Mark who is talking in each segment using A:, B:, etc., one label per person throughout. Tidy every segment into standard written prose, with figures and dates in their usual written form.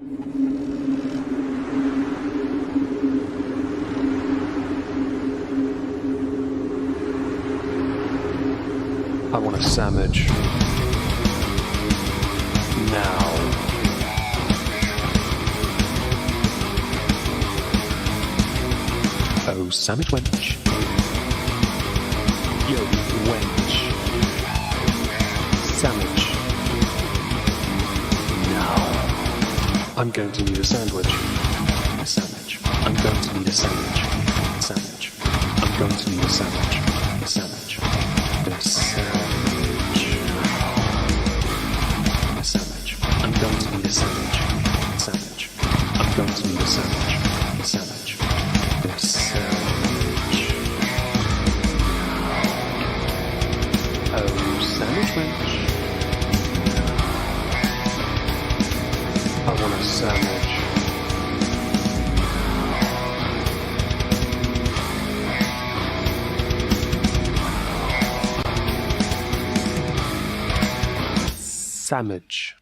A: I want a sandwich. Now. Oh, sandwich wench. Yo, wench. Sandwich. Now. I'm going to need a sandwich. A sandwich. I'm going to need a sandwich. Sandwich. I'm going to need a sandwich. A sandwich. A sandwich. A sandwich. I'm going to need a sandwich. Sandwich. I'm going to need a sandwich. A sandwich. A sandwich. Oh, sandwich wench. I want a sandwich. Sandwich.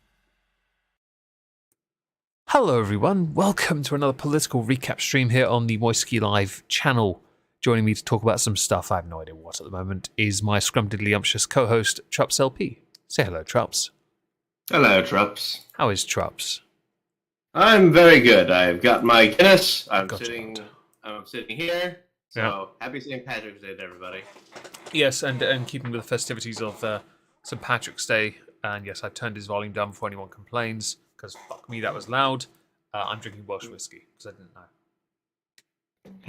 A: Hello everyone, welcome to another political recap stream here on the Moisky Live channel. Joining me to talk about some stuff I have no idea what at the moment is my scrumdiddlyumptious co-host TrupsLP. Say hello, Trups.
B: Hello, Trups.
A: How is Trups?
B: I'm very good. I've got my Guinness. I'm
A: Gotcha.
B: sitting here. So
A: Yeah.
B: Happy St. Patrick's Day to everybody.
A: Yes, and keeping with the festivities of St. Patrick's Day, and yes, I've turned his volume down before anyone complains, because fuck me, that was loud. I'm drinking Welsh whiskey, because I didn't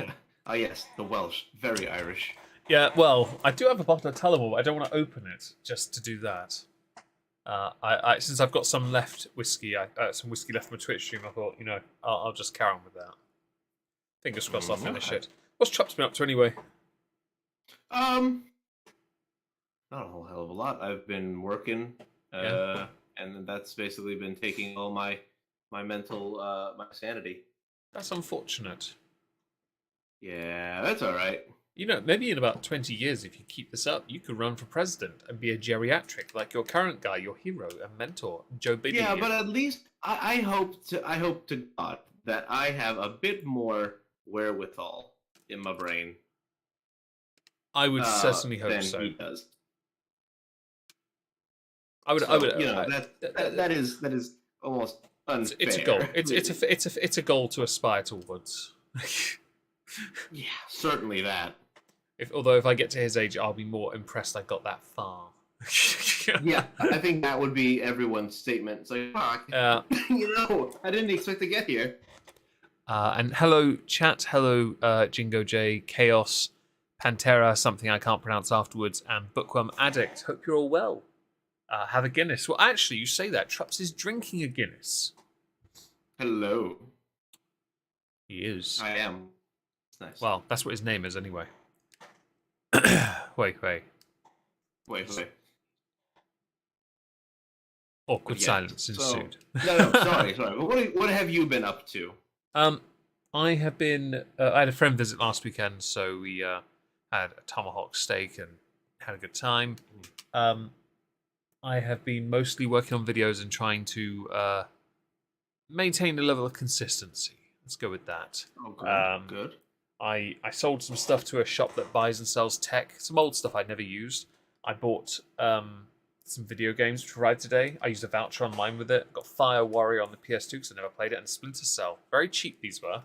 A: know.
B: Oh yes, the Welsh. Very Irish.
A: Yeah, well, I do have a bottle of Tullamore, but I don't want to open it just to do that. Since I've got some left whiskey, some whiskey left from a Twitch stream, I thought, I'll just carry on with that. Fingers crossed I'll finish it. What's Trups been up to anyway?
B: Not a whole hell of a lot. I've been working, and that's basically been taking all my mental, my sanity.
A: That's unfortunate.
B: Yeah, that's all right.
A: Maybe in about 20 years, if you keep this up, you could run for president and be a geriatric like your current guy, your hero and mentor, Joe Biden.
B: Yeah, but at least I hope to God that I have a bit more wherewithal in my brain.
A: I would certainly hope
B: than
A: so.
B: He does.
A: I would.
B: That is almost unfair.
A: It's a goal. It's a goal to aspire towards.
B: Yeah, certainly that.
A: Although if I get to his age, I'll be more impressed I got that far.
B: Yeah, I think that would be everyone's statement. It's like, fuck, I didn't expect to get here.
A: And hello, chat. Hello, Jingo J, Chaos, Pantera, something I can't pronounce afterwards, and Bookworm Addict. Hope you're all well. Have a Guinness. Well, actually, you say that. Trups is drinking a Guinness.
B: Hello.
A: He is.
B: I am. It's nice.
A: Well, that's what his name is anyway. Wait. Awkward silence ensued.
B: No, sorry. What have you been up to?
A: I have been. I had a friend visit last weekend, so we had a tomahawk steak and had a good time. I have been mostly working on videos and trying to maintain a level of consistency. Let's go with that.
B: Oh, good.
A: I sold some stuff to a shop that buys and sells tech, some old stuff I'd never used. I bought some video games to ride today. I used a voucher online with it. Got Fire Warrior on the PS2 because I never played it, and Splinter Cell. Very cheap these were.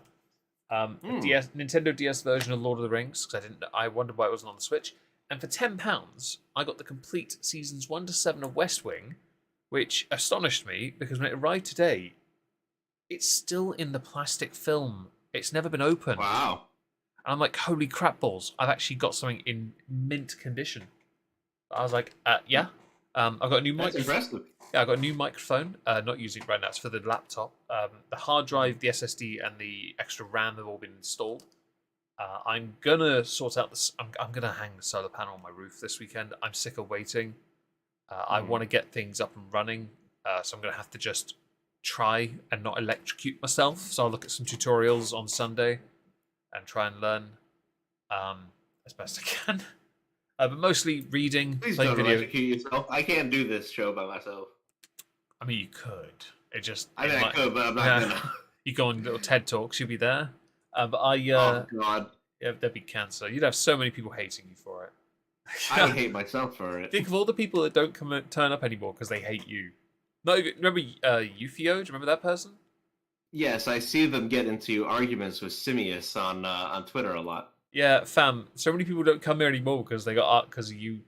A: Nintendo DS version of Lord of the Rings because I wondered why it wasn't on the Switch. And for £10, I got the complete seasons 1 to 7 of West Wing, which astonished me because when it arrived today, it's still in the plastic film. It's never been opened.
B: Wow.
A: And I'm like, holy crap balls, I've actually got something in mint condition. I was like, yeah. I've got a new microphone.
B: That's impressive.
A: Yeah, I've got a new microphone. Not using it right now, it's for the laptop. The hard drive, the SSD, and the extra RAM have all been installed. I'm gonna sort out this. I'm gonna hang the solar panel on my roof this weekend. I'm sick of waiting. I want to get things up and running, so I'm gonna have to just try and not electrocute myself. So I'll look at some tutorials on Sunday and try and learn as best I can. But mostly reading,
B: Please
A: playing
B: don't
A: video.
B: electrocute yourself. I can't do this show by myself.
A: I mean, you could. It just
B: I mean, I
A: might,
B: could, but I'm not gonna.
A: you go on little TED talks, you'll be there. But
B: Oh God,
A: yeah, there'd be cancer. You'd have so many people hating you for it.
B: I hate myself for it.
A: Think of all the people that don't turn up anymore because they hate you. No, remember Eufio? Do you remember that person?
B: Yes, I see them get into arguments with Simius on Twitter a lot.
A: Yeah, fam. So many people don't come here anymore because they got art because of you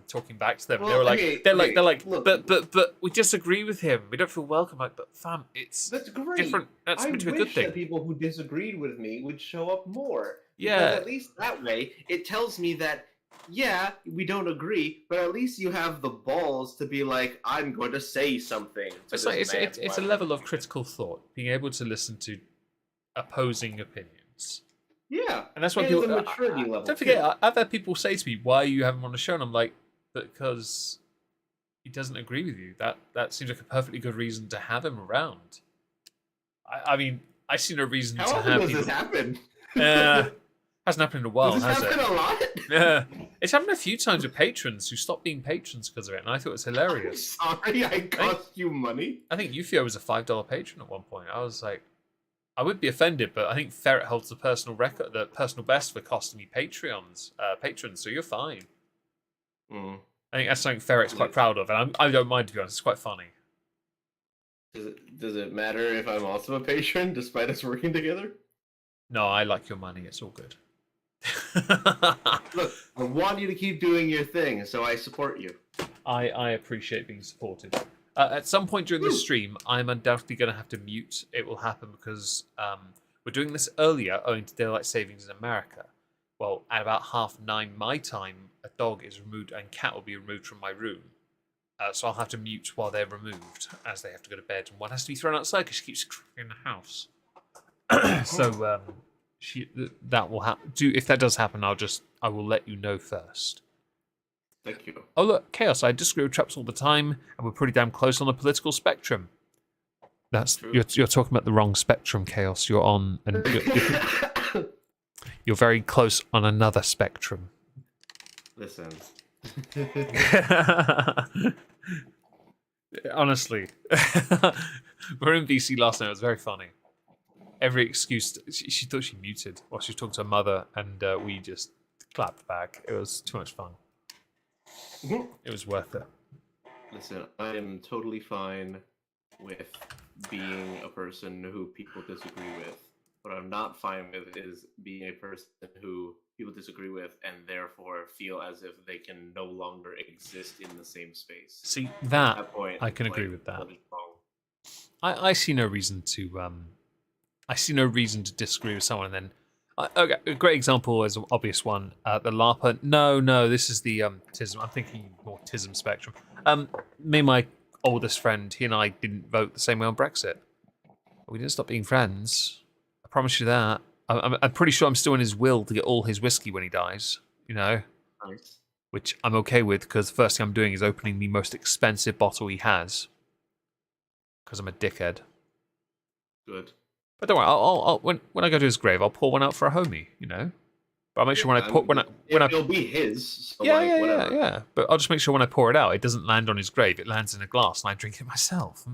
A: talking back to them. They were
B: Well,
A: like,
B: okay,
A: they're
B: okay,
A: like,
B: look,
A: but we disagree with him. We don't feel welcome. Like, but fam, it's
B: that's great.
A: different. That's
B: I
A: meant to be a good
B: wish
A: thing.
B: that people who disagreed with me would show up more. Because
A: Yeah,
B: at least that way, it tells me that, yeah, we don't agree, but at least you have the balls to be like, I'm going to say something to
A: it's
B: this
A: like
B: man.
A: it's a level of critical thought, being able to listen to opposing opinions.
B: Yeah,
A: And that's why
B: and
A: people
B: the maturity level.
A: don't forget.
B: too.
A: I've had people say to me, "Why are you having him on the show?" And I'm like, "Because he doesn't agree with you. That seems like a perfectly good reason to have him around." I mean, I see no reason
B: How
A: to
B: often
A: have
B: does
A: people.
B: this happen?
A: Hasn't happened in a while,
B: Does this
A: has
B: happen
A: it?
B: a lot?
A: Yeah, it's happened a few times with patrons who stopped being patrons because of it, and I thought it was
B: I'm
A: hilarious.
B: sorry, I cost you money.
A: I think Eufio was a $5 patron at one point. I was like, I would be offended, but I think Ferret holds the personal record, the personal best for costing me patrons. So you're fine.
B: Mm.
A: I think that's something Ferret's quite proud of, and I don't mind, to be honest. It's quite funny.
B: Does it matter if I'm also a patron, despite us working together?
A: No, I like your money. It's all good.
B: Look, I want you to keep doing your thing, so I support you.
A: I appreciate being supported. At some point during this stream, I'm undoubtedly going to have to mute. It will happen because we're doing this earlier owing to daylight savings in America. Well, at about 9:30 my time, a dog is removed and cat will be removed from my room. So I'll have to mute while they're removed, as they have to go to bed, and one has to be thrown outside because she keeps in the house. So that will happen. If that does happen, I will let you know first.
B: Thank you.
A: Oh look, Chaos! I disagree with Traps all the time, and we're pretty damn close on the political spectrum. That's you're talking about the wrong spectrum, Chaos. You're on, and you're very close on another spectrum.
B: Listen.
A: Honestly, we're in VC last night. It was very funny. Every excuse, she thought she muted while she was talking to her mother, and we just clapped back. It was too much fun. It was worth it.
B: Listen, I am totally fine with being a person who people disagree with. What I'm not fine with is being a person who people disagree with and therefore feel as if they can no longer exist in the same space.
A: See,
B: At that point,
A: I can
B: it's
A: agree
B: like,
A: with that.
B: what is wrong?
A: I see no reason to I see no reason to disagree with someone. And then, okay, a great example is an obvious one. The LARPer. No, this is the TISM. I'm thinking more TISM spectrum. Me and my oldest friend, he and I didn't vote the same way on Brexit. We didn't stop being friends. I promise you that. I'm pretty sure I'm still in his will to get all his whiskey when he dies. You know,
B: Nice.
A: which I'm okay with because the first thing I'm doing is opening the most expensive bottle he has. Because I'm a dickhead.
B: Good.
A: But don't worry, I'll when I go to his grave, I'll pour one out for a homie, you know. But I'll make sure
B: It'll be his. So whatever.
A: yeah. But I'll just make sure when I pour it out, it doesn't land on his grave. It lands in a glass, and I drink it myself.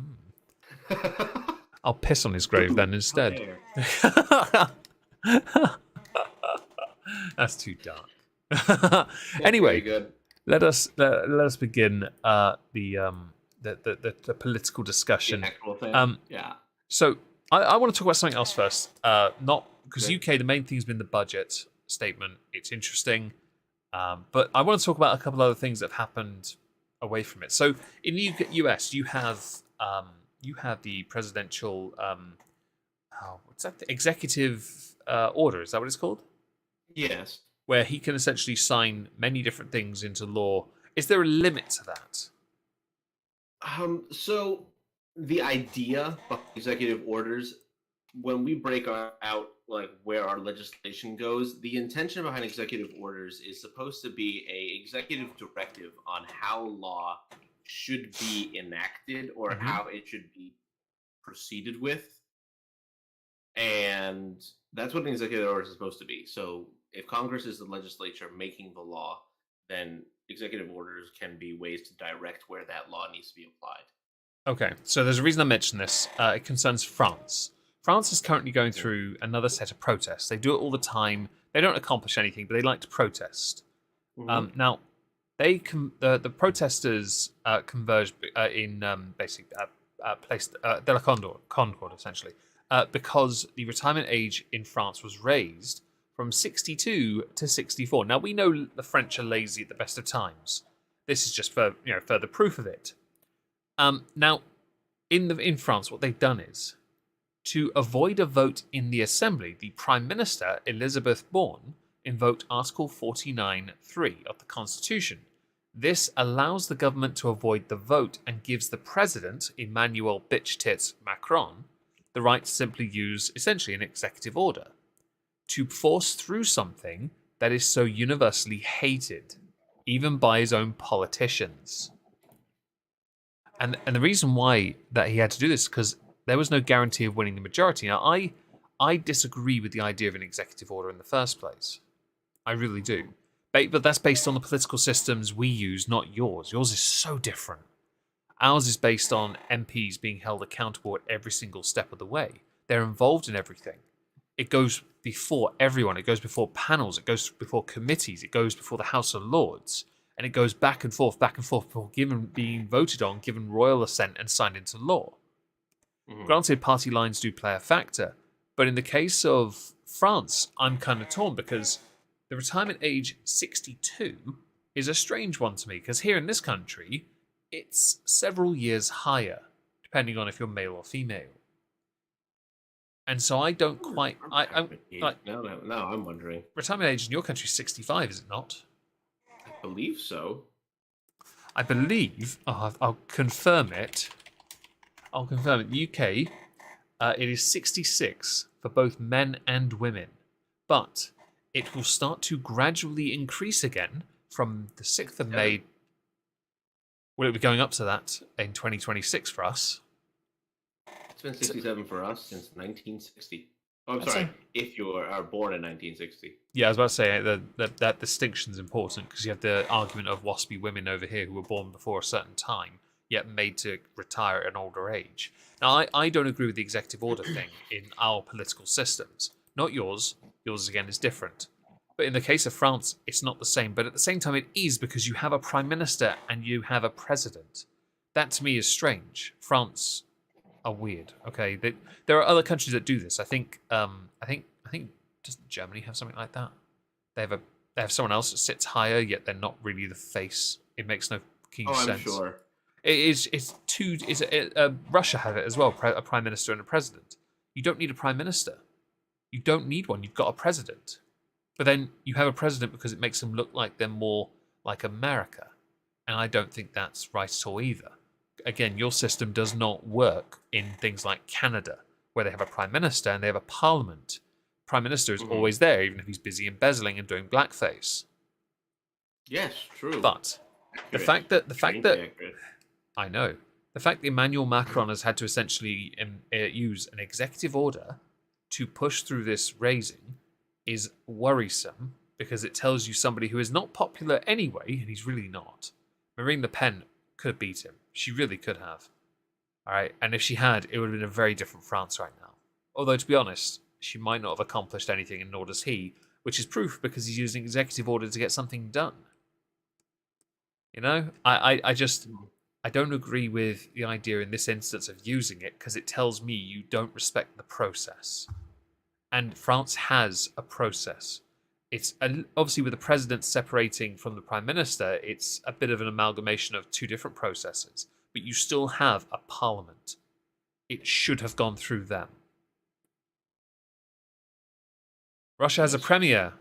A: I'll piss on his grave then instead. That's too dark. Anyway,
B: good.
A: let us begin the political discussion.
B: The actual thing. Yeah.
A: So I want to talk about something else first. Not because
B: Okay.
A: UK, the main thing's been the budget statement. It's interesting, but I want to talk about a couple other things that have happened away from it. So in the US, you have the presidential what's that? The executive order. Is that what it's called?
B: Yes.
A: Where he can essentially sign many different things into law. Is there a limit to that?
B: So the idea of executive orders, when we break out like where our legislation goes, the intention behind executive orders is supposed to be a executive directive on how law should be enacted or how it should be proceeded with. And that's what an executive order is supposed to be. So if Congress is the legislature making the law, then executive orders can be ways to direct where that law needs to be applied.
A: Okay, so there's a reason I mention this. It concerns France. France is currently going through another set of protests. They do it all the time. They don't accomplish anything, but they like to protest. Now, the protesters converged in basically place de la Concorde essentially, because the retirement age in France was raised from 62 to 64. Now we know the French are lazy at the best of times. This is just for further proof of it. Now, in France, what they've done is to avoid a vote in the Assembly. The Prime Minister Elizabeth Borne invoked Article 49(3) of the Constitution. This allows the government to avoid the vote and gives the President, Emmanuel Bitch-Tits Macron, the right to simply use essentially an executive order to force through something that is so universally hated, even by his own politicians. And the reason why that he had to do this is because there was no guarantee of winning the majority. Now, I disagree with the idea of an executive order in the first place. I really do. But that's based on the political systems we use, not yours. Yours is so different. Ours is based on MPs being held accountable at every single step of the way. They're involved in everything. It goes before everyone. It goes before panels. It goes before committees. It goes before the House of Lords. And it goes back and forth before being voted on, given royal assent and signed into law. Granted, party lines do play a factor. But in the case of France, I'm kind of torn because the retirement age 62 is a strange one to me, because here in this country, it's several years higher, depending on if you're male or female. And so I don't quite... I'm
B: wondering.
A: Retirement age in your country is 65, is it not?
B: I believe so.
A: I believe... I'll confirm it. The UK, it is 66 for both men and women. But it will start to gradually increase again from the 6th of May. Will it be going up to that in 2026 for us?
B: It's been 67 for us since 1960. Oh, I'm sorry, if you are born in 1960.
A: Yeah, I was about to say that distinction is important, because you have the argument of waspy women over here who were born before a certain time, yet made to retire at an older age. Now, I don't agree with the executive order thing in our political systems. Not yours. Yours, again, is different. But in the case of France, it's not the same. But at the same time, it is, because you have a prime minister and you have a president. That, to me, is strange. France are weird. Okay, there are other countries that do this. I think does Germany have something like that? They have someone else that sits higher, yet they're not really the face. It makes no keen sense.
B: I'm sure.
A: Russia have it as well, a prime minister and a president. You don't need a prime minister. You don't need one. You've got a president. But then you have a president because it makes them look like they're more like America. And I don't think that's right at all either. Again, your system does not work in things like Canada, where they have a prime minister and they have a parliament. Prime minister is always there, even if he's busy embezzling and doing blackface.
B: Yes, true.
A: But the fact that I know. The fact that Emmanuel Macron has had to essentially use an executive order to push through this raising is worrisome, because it tells you somebody who is not popular anyway, and he's really not. Marine Le Pen could have beat him. She really could have. All right, and if she had, it would have been a very different France right now. Although, to be honest, she might not have accomplished anything, and nor does he, which is proof because he's using executive order to get something done. You know, I don't agree with the idea in this instance of using it, because it tells me you don't respect the process. And France has a process. It's obviously, with the president separating from the prime minister, it's a bit of an amalgamation of two different processes. But you still have a parliament. It should have gone through them. Russia has a premier.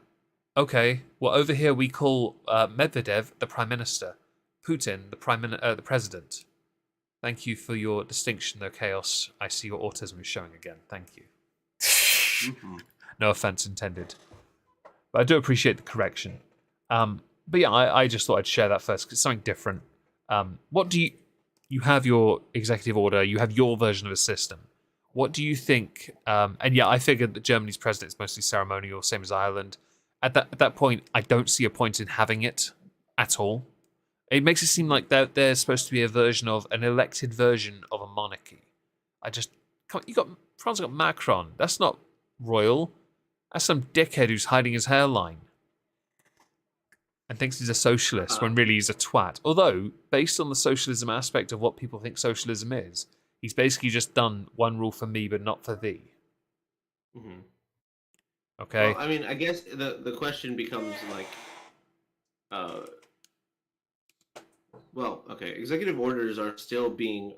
A: Okay, well, over here we call Medvedev the prime minister, Putin the president. Thank you for your distinction, though, Chaos. I see your autism is showing again. Thank you. No offense intended. But I do appreciate the correction. But yeah, I just thought I'd share that first, because it's something different. What do you have your executive order, you have your version of a system. What do you think? And yeah, I figured that Germany's president is mostly ceremonial, same as Ireland. At that point, I don't see a point in having it at all. It makes it seem like they're supposed to be a version of an elected version of a monarchy. France got Macron. That's not royal. That's some dickhead who's hiding his hairline and thinks he's a socialist when really he's a twat. Although, based on the socialism aspect of what people think socialism is, he's basically just done one rule for me but not for thee.
B: Mm-hmm.
A: Okay.
B: Well, I mean, I guess the question becomes like, okay, executive orders are still being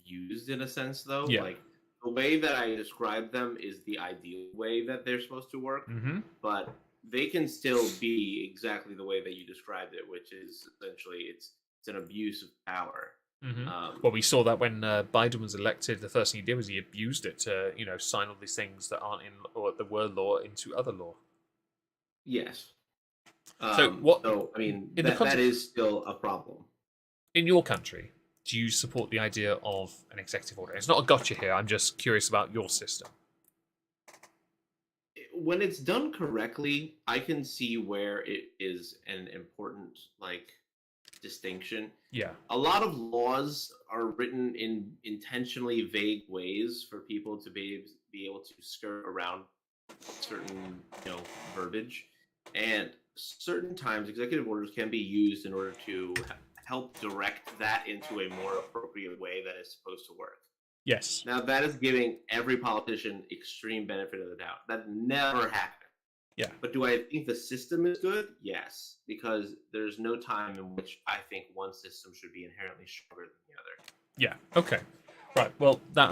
B: used in a sense, though.
A: Yeah.
B: Like the way that I describe them is the ideal way that they're supposed to work, but they can still be exactly the way that you described it, which is essentially it's an abuse of power.
A: Well, we saw that when Biden was elected. The first thing he did was he abused it to, sign all these things that aren't in or that were law into other law.
B: Yes.
A: So
B: I mean, that is still a problem.
A: In your country, do you support the idea of an executive order? It's not a gotcha here. I'm just curious about your system.
B: When it's done correctly, I can see where it is an important distinction.
A: Yeah.
B: A lot of laws are written in intentionally vague ways for people to be able to skirt around certain, verbiage. And certain times executive orders can be used in order to help direct that into a more appropriate way that is supposed to work.
A: Yes.
B: Now, that is giving every politician extreme benefit of the doubt. That never happened.
A: Yeah.
B: But do I think the system is good? Yes, because there's no time in which I think one system should be inherently stronger than the other.
A: Yeah. Okay. Right. Well, that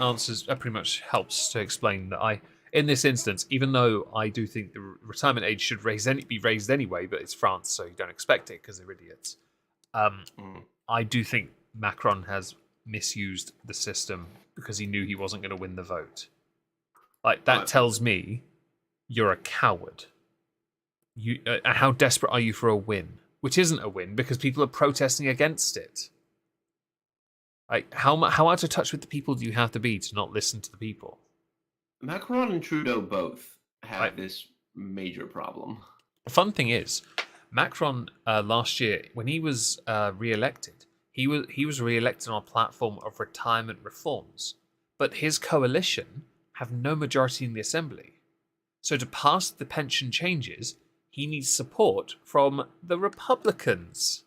A: pretty much helps to explain that in this instance, even though I do think the retirement age should be raised anyway, but it's France, so you don't expect it because they're idiots. I do think Macron has misused the system because he knew he wasn't going to win the vote. That tells me you're a coward. How desperate are you for a win? Which isn't a win because people are protesting against it. How out of touch with the people do you have to be to not listen to the people?
B: Macron and Trudeau both have this major problem.
A: The fun thing is, Macron last year, when he was re-elected, he was re-elected on a platform of retirement reforms, but his coalition have no majority in the assembly. So to pass the pension changes, he needs support from the Republicans.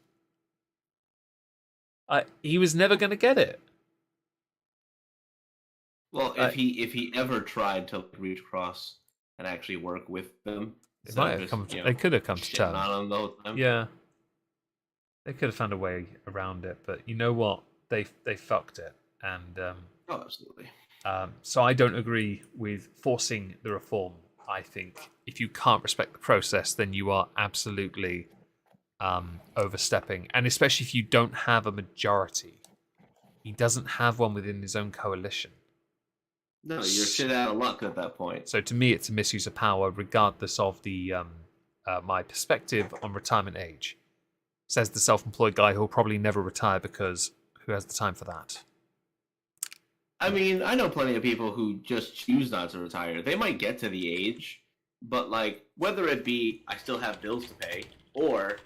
A: He was never going to get it.
B: Well, if he ever tried to reach across and actually work with them,
A: they could have come to terms.
B: On the whole time.
A: Yeah, they could have found a way around it, but you know what? They fucked it, and
B: absolutely.
A: So I don't agree with forcing the reform. I think if you can't respect the process, then you are absolutely overstepping, and especially if you don't have a majority. He doesn't have one within his own coalition.
B: No, you're shit out of luck at that point.
A: So to me, it's a misuse of power, regardless of the my perspective on retirement age. Says the self-employed guy who'll probably never retire because who has the time for that?
B: I mean, I know plenty of people who just choose not to retire. They might get to the age, but whether it be I still have bills to pay or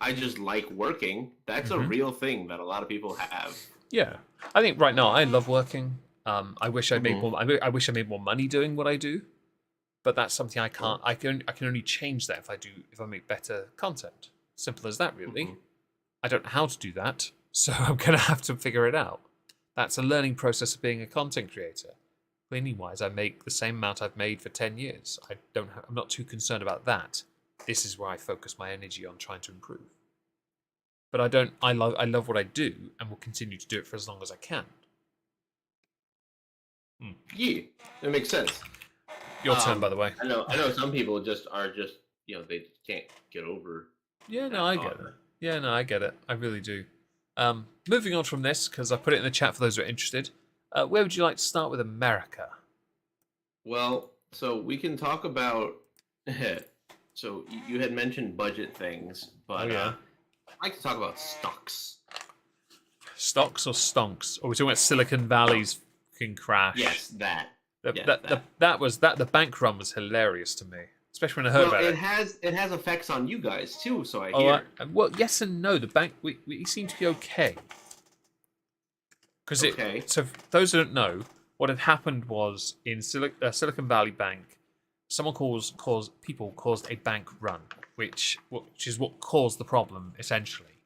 B: I just like working, that's a real thing that a lot of people have.
A: Yeah, I think right now I love working. I wish I made more. I wish I made more money doing what I do, but that's something I can't. I can only change that if I make better content. Simple as that, really. I don't know how to do that, so I'm gonna have to figure it out. That's a learning process of being a content creator. Cleaning wise, I make the same amount I've made for 10 years. I'm not too concerned about that. This is where I focus my energy on trying to improve. But I love what I do and will continue to do it for as long as I can.
B: Yeah, it makes sense.
A: Your turn, by the way.
B: I know some people they just can't get over.
A: Yeah, no, I get it. Yeah, no, I get it. I really do. Moving on from this, because I put it in the chat for those who are interested. Where would you like to start with America?
B: Well, so we can talk about. So you had mentioned budget things, but I'd like to talk about stocks.
A: Stocks or stonks? Or are we talking about Silicon Valley's fucking crash?
B: Yes, that.
A: The bank run was hilarious to me. especially when I heard about
B: it
A: it.
B: has effects on you guys too. So I
A: Oh,
B: hear.
A: well, yes and no. The bank we seem to be okay because
B: Okay.
A: So for those who don't know, what had happened was in Silicon Valley Bank, someone caused a bank run, which is what caused the problem essentially,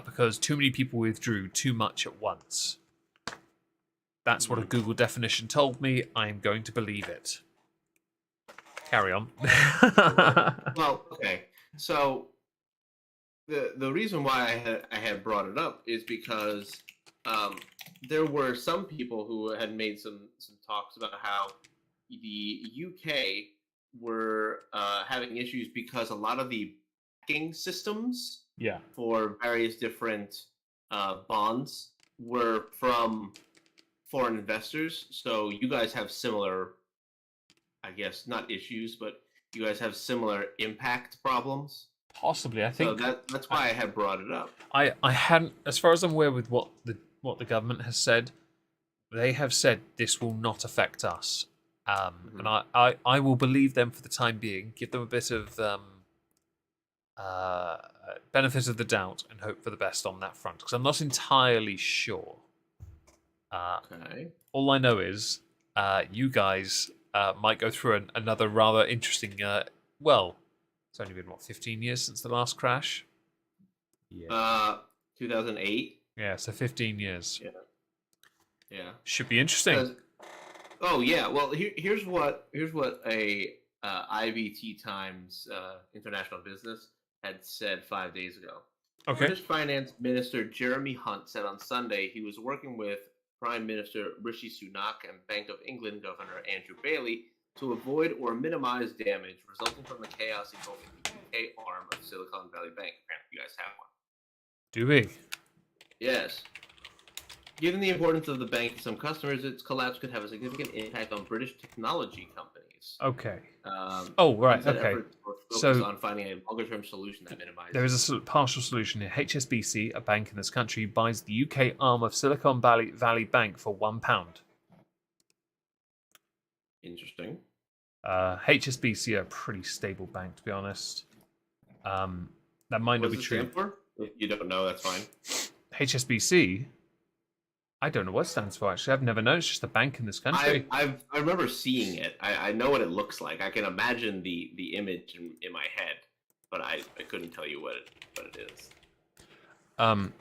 A: because too many people withdrew too much at once. That's what a Google definition told me. I am going to believe it. Carry on.
B: Well, okay. So the reason why I had brought it up is because there were some people who had made some talks about how the UK were having issues because a lot of the backing systems
A: Yeah.
B: for various different bonds were from foreign investors. So you guys have similar, I guess, not issues, but you guys have similar impact problems.
A: Possibly, I
B: So
A: think
B: that's why I had brought it up.
A: I hadn't, as far as I'm aware, with what the government has said. They have said this will not affect us, and I will believe them for the time being. Give them a bit of uh, benefit of the doubt and hope for the best on that front because I'm not entirely sure.
B: Okay.
A: All I know is you guys might go through another rather interesting. Well, it's only been 15 years since the last crash.
B: Yeah. 2008.
A: Yeah, so 15 years.
B: Yeah. Yeah.
A: Should be interesting.
B: Oh yeah. Well, here's what a IVT Times International Business had said 5 days ago.
A: Okay.
B: British Finance Minister Jeremy Hunt said on Sunday he was working with Prime Minister Rishi Sunak and Bank of England Governor Andrew Bailey to avoid or minimize damage resulting from the chaos involving the UK arm of Silicon Valley Bank. Apparently, you guys have one.
A: Do we?
B: Yes. Given the importance of the bank to some customers, its collapse could have a significant impact on British technology companies.
A: Okay.
B: Oh,
A: right. Okay.
B: So on finding a longer-term solution that minimizes.
A: There is a sort of partial solution here. HSBC, a bank in this country, buys the UK arm of Silicon Valley Bank for £1.
B: Interesting.
A: HSBC are a pretty stable bank, to be honest. That might not be true.
B: Stand for? If you don't know, that's fine.
A: HSBC. I don't know what it stands for. Actually, I've never known. It's just a bank in this country.
B: I remember seeing it. I know what it looks like. I can imagine the image in my head, but I couldn't tell you what it is.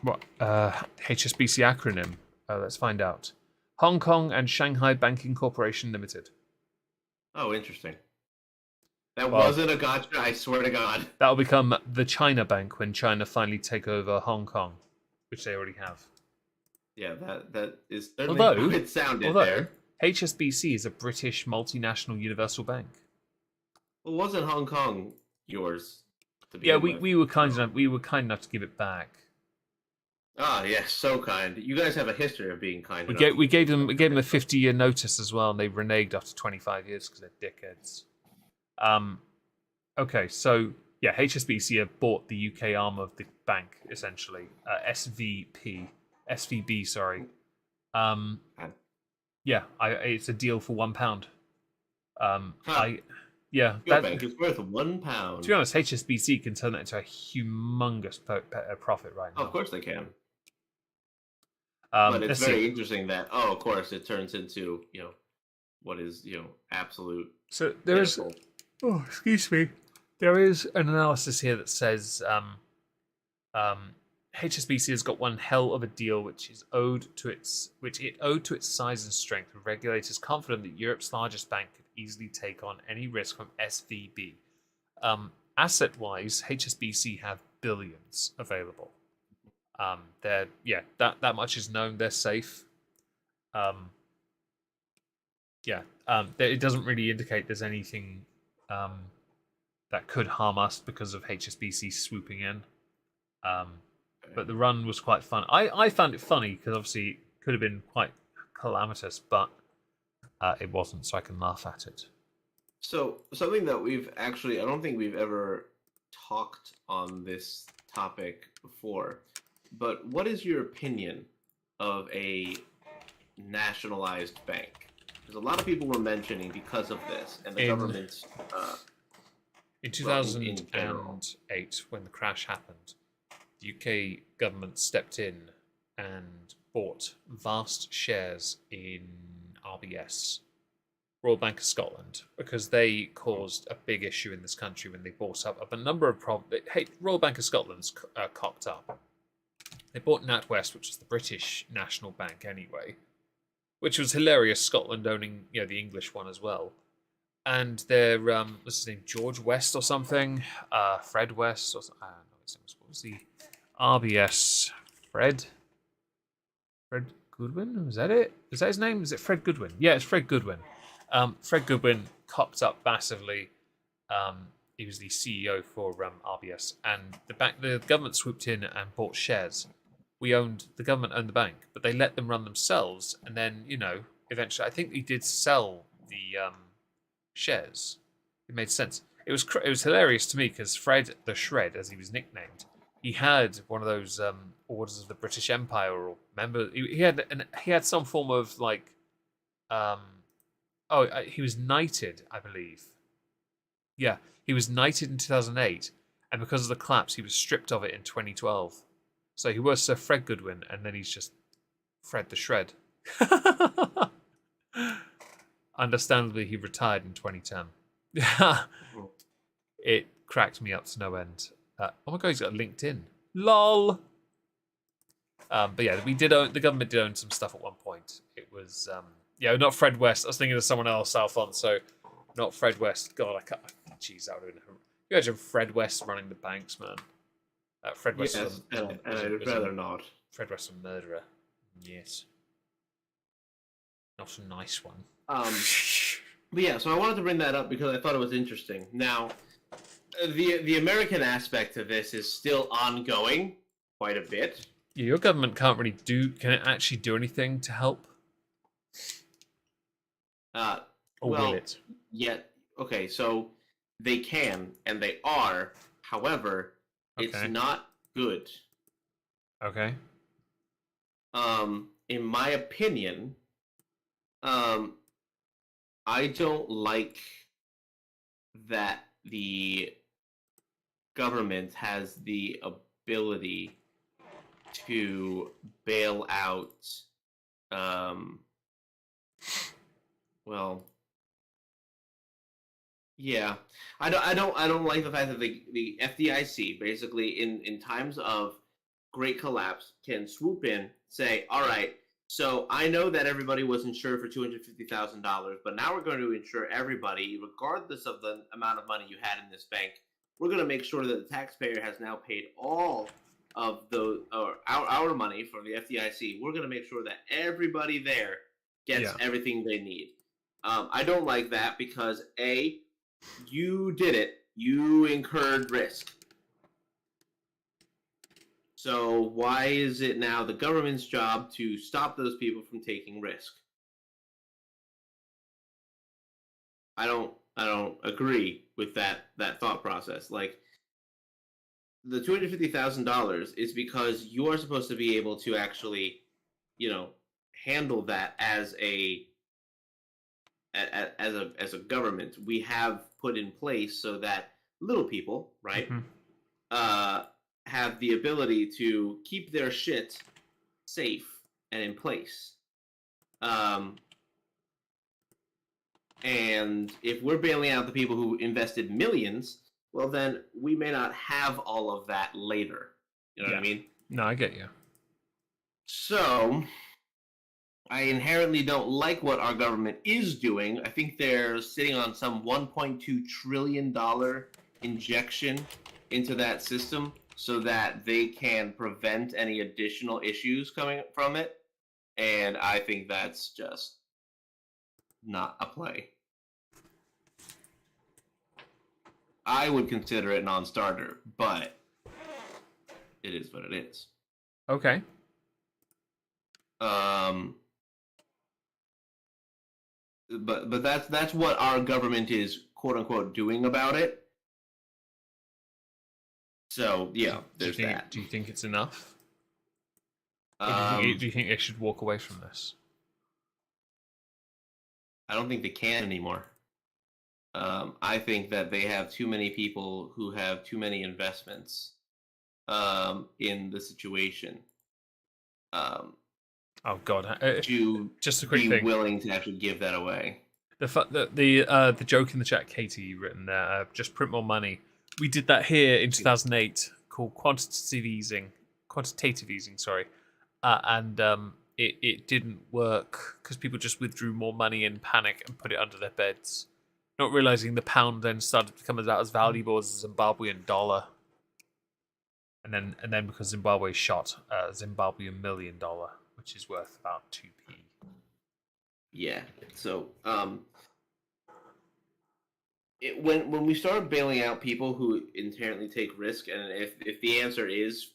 A: What HSBC acronym? Let's find out. Hong Kong and Shanghai Banking Corporation Limited.
B: Oh, interesting. That wasn't a gotcha, I swear to God.
A: That'll become the China Bank when China finally take over Hong Kong, which they already have.
B: Yeah, that is certainly how it sounded there.
A: HSBC is a British multinational universal bank.
B: Well, wasn't Hong Kong yours?
A: We were kind enough to give it back.
B: Ah, yes, so kind. You guys have a history of being kind.
A: We gave them a 50-year notice as well, and they reneged after 25 years because they're dickheads. Okay, so yeah, HSBC have bought the UK arm of the bank essentially, SVB, sorry. Yeah, it's a deal for £1.
B: Your bank is worth £1.
A: To be honest, HSBC can turn that into a humongous profit right now.
B: Oh, of course they can. But it's very interesting that of course it turns into what is absolute.
A: So there is. Oh, excuse me. There is an analysis here that says HSBC has got one hell of a deal, which it owed to its size and strength, with regulators confident that Europe's largest bank could easily take on any risk from SVB. Asset-wise, HSBC have billions available. That much is known. They're safe. It doesn't really indicate there's anything that could harm us because of HSBC swooping in. But the run was quite fun. I found it funny because obviously it could have been quite calamitous, but it wasn't, so I can laugh at it.
B: So something that I don't think we've ever talked on this topic before, but what is your opinion of a nationalized bank? Because a lot of people were mentioning because of this and the government's
A: In
B: Well, in general.
A: 2008, when the crash happened, the UK government stepped in and bought vast shares in RBS, Royal Bank of Scotland, because they caused a big issue in this country when they bought up a number of problems. Hey, Royal Bank of Scotland's cocked up. They bought NatWest, which is the British national bank anyway, which was hilarious. Scotland owning, the English one as well. And their what's his name, George West or something, Fred West or something. I don't know his name. What was the RBS? Fred Goodwin? Was that it? Is that his name? Is it Fred Goodwin? Yeah, it's Fred Goodwin. Fred Goodwin cocked up massively. He was the CEO for RBS, and the government swooped in and bought shares. The government owned the bank, but they let them run themselves, and then eventually, I think he did sell the shares. It made sense. It was hilarious to me because Fred the Shred, as he was nicknamed, he had one of those orders of the British Empire, or remember he had some form of like he was knighted, I believe. Yeah, he was knighted in 2008, and because of the collapse, he was stripped of it in 2012. So he was Sir Fred Goodwin, and then he's just Fred the Shred. Understandably, he retired in 2010. It cracked me up to no end. Oh my god, he's got LinkedIn. LOL. But yeah, the government did own some stuff at one point. It was not Fred West. I was thinking of someone else, Alfonso. Not Fred West. God, I can't. Jeez, that would have been. You imagine Fred West running the banks, man. Fred West.
B: Yes, and I'd rather not.
A: Fred West, a murderer. Yes. Not a nice one.
B: But yeah, so I wanted to bring that up because I thought it was interesting. Now, the American aspect of this is still ongoing quite a bit.
A: Yeah, your government can it actually do anything to help? Or will it?
B: Yeah, okay, so they can, and they are. However, it's not good.
A: Okay.
B: In my opinion, I don't like that the government has the ability to bail out I don't like the fact that the FDIC basically in times of great collapse can swoop in, say, all right, so I know that everybody was insured for $250,000, but now we're going to insure everybody regardless of the amount of money you had in this bank. We're going to make sure that the taxpayer has now paid all of our money from the FDIC. We're going to make sure that everybody there gets everything they need. I don't like that because A, you did it. You incurred risk. So why is it now the government's job to stop those people from taking risk? I don't agree with that thought process. Like, the $250,000 is because you are supposed to be able to actually, handle that as a government. We have put in place so that little people, right, have the ability to keep their shit safe and in place. And if we're bailing out the people who invested millions, well, then we may not have all of that later. You know what I mean?
A: No, I get you.
B: So, I inherently don't like what our government is doing. I think they're sitting on some $1.2 trillion injection into that system so that they can prevent any additional issues coming from it. And I think that's just not a play. I would consider it non-starter, but it is what it is.
A: Okay.
B: But that's what our government is, quote unquote, doing about it. So yeah, there's that.
A: Do you think it's enough? Or do you think they should walk away from this?
B: I don't think they can anymore. I think that they have too many people who have too many investments in the situation um,
A: Oh God!
B: to
A: Just a quick
B: be
A: thing.
B: willing to actually give that away.
A: The joke in the chat, Katie, you written there. Just print more money. We did that here in 2008, called quantitative easing. Sorry, and it didn't work because people just withdrew more money in panic and put it under their beds, not realizing the pound then started to become about as valuable as the Zimbabwean dollar. And then because Zimbabwe shot Zimbabwean $1 million, which is worth about 2p.
B: Yeah. So when we start bailing out people who inherently take risk, and if the answer is,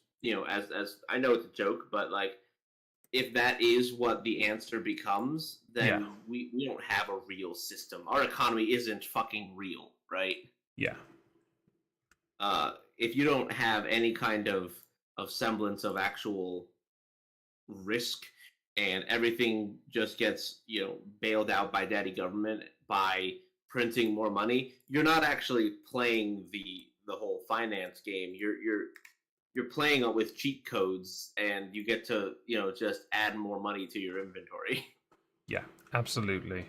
B: as I know it's a joke, but like if that is what the answer becomes,
A: Yeah,
B: then we don't have a real system. Our economy isn't fucking real, right?
A: yeah,
B: If you don't have any kind of semblance of actual risk, and everything just gets bailed out by daddy government by printing more money, you're not actually playing the whole finance game. You're playing it with cheat codes, and you get to just add more money to your inventory.
A: yeah, absolutely.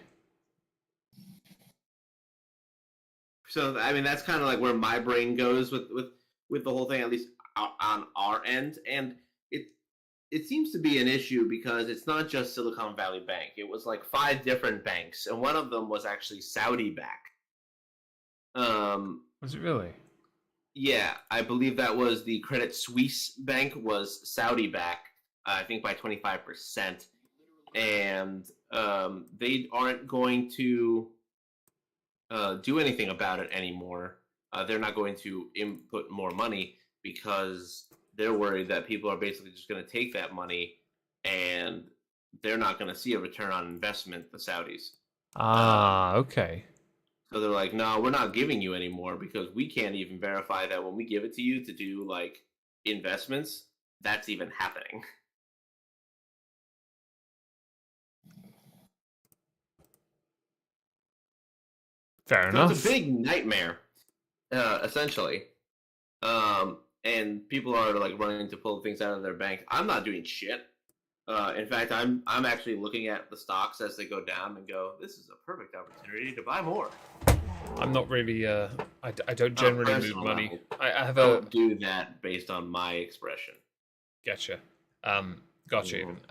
B: So I mean, that's kind of like where my brain goes with the whole thing, at least on our end. And it seems to be an issue because it's not just Silicon Valley Bank. It was like 5 different banks, and one of them was actually Saudi backed.
A: Was it really?
B: Yeah, I believe that was the Credit Suisse Bank was Saudi backed. I think by 25%, and they aren't going to do anything about it anymore. They're not going to input more money because they're worried that people are basically just going to take that money and they're not going to see a return on investment, the Saudis.
A: Okay.
B: So they're like, no, we're not giving you anymore because we can't even verify that when we give it to you to do like investments, that's even happening.
A: Fair
B: So it's a
A: enough.
B: big nightmare, essentially. And people are like running to pull things out of their bank. I'm not doing shit. In fact, I'm actually looking at the stocks as they go down and go, this is a perfect opportunity to buy more.
A: I'm not really. I don't generally move money.
B: Level,
A: I have
B: don't do that based on my expression.
A: Gotcha. Gotcha. Even.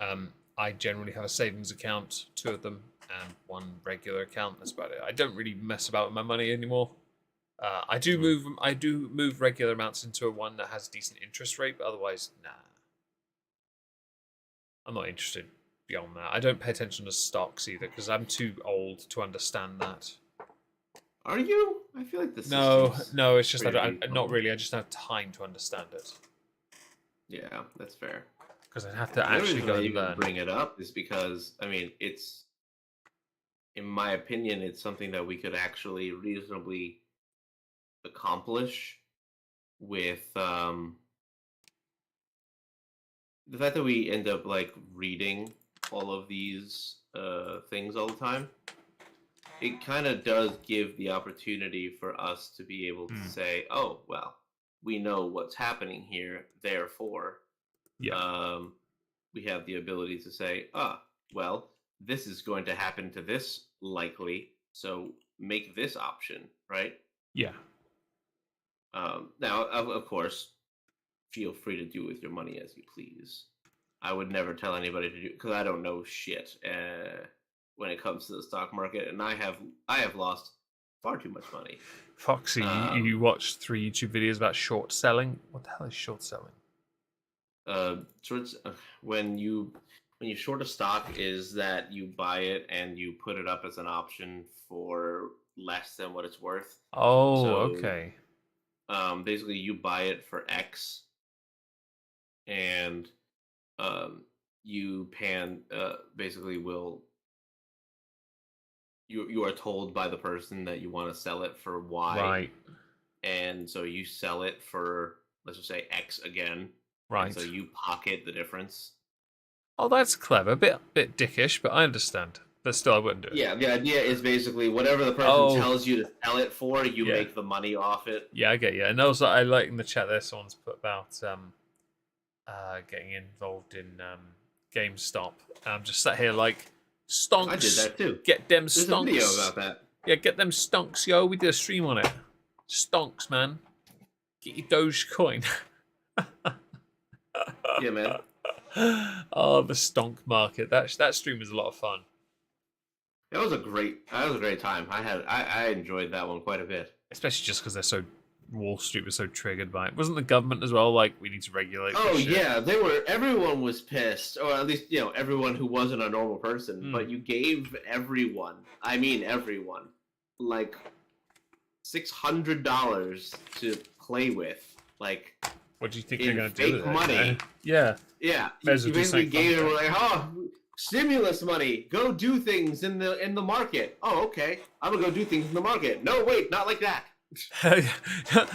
A: I generally have a savings account, 2 of them, and 1 regular account. That's about it. I don't really mess about with my money anymore. I do move regular amounts into one that has a decent interest rate, but otherwise, nah. I'm not interested beyond that. I don't pay attention to stocks either because I'm too old to understand that.
B: Are you? I feel like the
A: No, it's just that I'm
B: reasonable.
A: not really. I just don't have time to understand it.
B: Yeah, that's fair.
A: Because I'd have to actually go and learn.
B: Bring it up is because I mean it's, in my opinion, it's something that we could actually reasonably accomplish with the fact that we end up like reading all of these things all the time. It kind of does give the opportunity for us to be able to say, oh well, we know what's happening here, therefore we have the ability to say, well, this is going to happen to this likely, so make this option, right?
A: Yeah.
B: Now, of course, feel free to do with your money as you please. I would never tell anybody to do, because I don't know shit when it comes to the stock market, and I have lost far too much money.
A: Foxy, you watched 3 YouTube videos about short selling. What the hell is short selling?
B: When you short a stock is that you buy it and you put it up as an option for less than what it's worth.
A: Oh, so, okay.
B: Basically, you buy it for X, and you basically will you are told by the person that you want to sell it for Y,
A: right?
B: And so you sell it for, let's just say, X again,
A: right?
B: And so you pocket the difference.
A: Oh, that's clever. A bit dickish, but I understand. But still, I wouldn't do it.
B: Yeah, the idea is basically whatever the person tells you to sell it for, you make the money off it.
A: Yeah, I get you. And also, I like in the chat there, someone's put about getting involved in GameStop. I'm just sat here like, stonks.
B: I did that too.
A: Get them
B: There's
A: stonks.
B: a video about that.
A: Yeah, get them stonks, yo. We did a stream on it. Stonks, man. Get your Dogecoin.
B: Yeah, man.
A: Oh, the stonk market. That stream was a lot of fun.
B: That was a great time. I enjoyed that one quite a bit.
A: Especially just because Wall Street was so triggered by it. Wasn't the government as well like, we need to regulate this shit?
B: Yeah, everyone was pissed, or at least, everyone who wasn't a normal person, but you gave everyone, like $600 to play with. Like,
A: what do you think they're going to do with
B: money?
A: It, yeah.
B: Yeah, you basically gave them like, stimulus money. Go do things in the market. Oh, okay. I'm gonna go do things in the market. No, wait, not like that.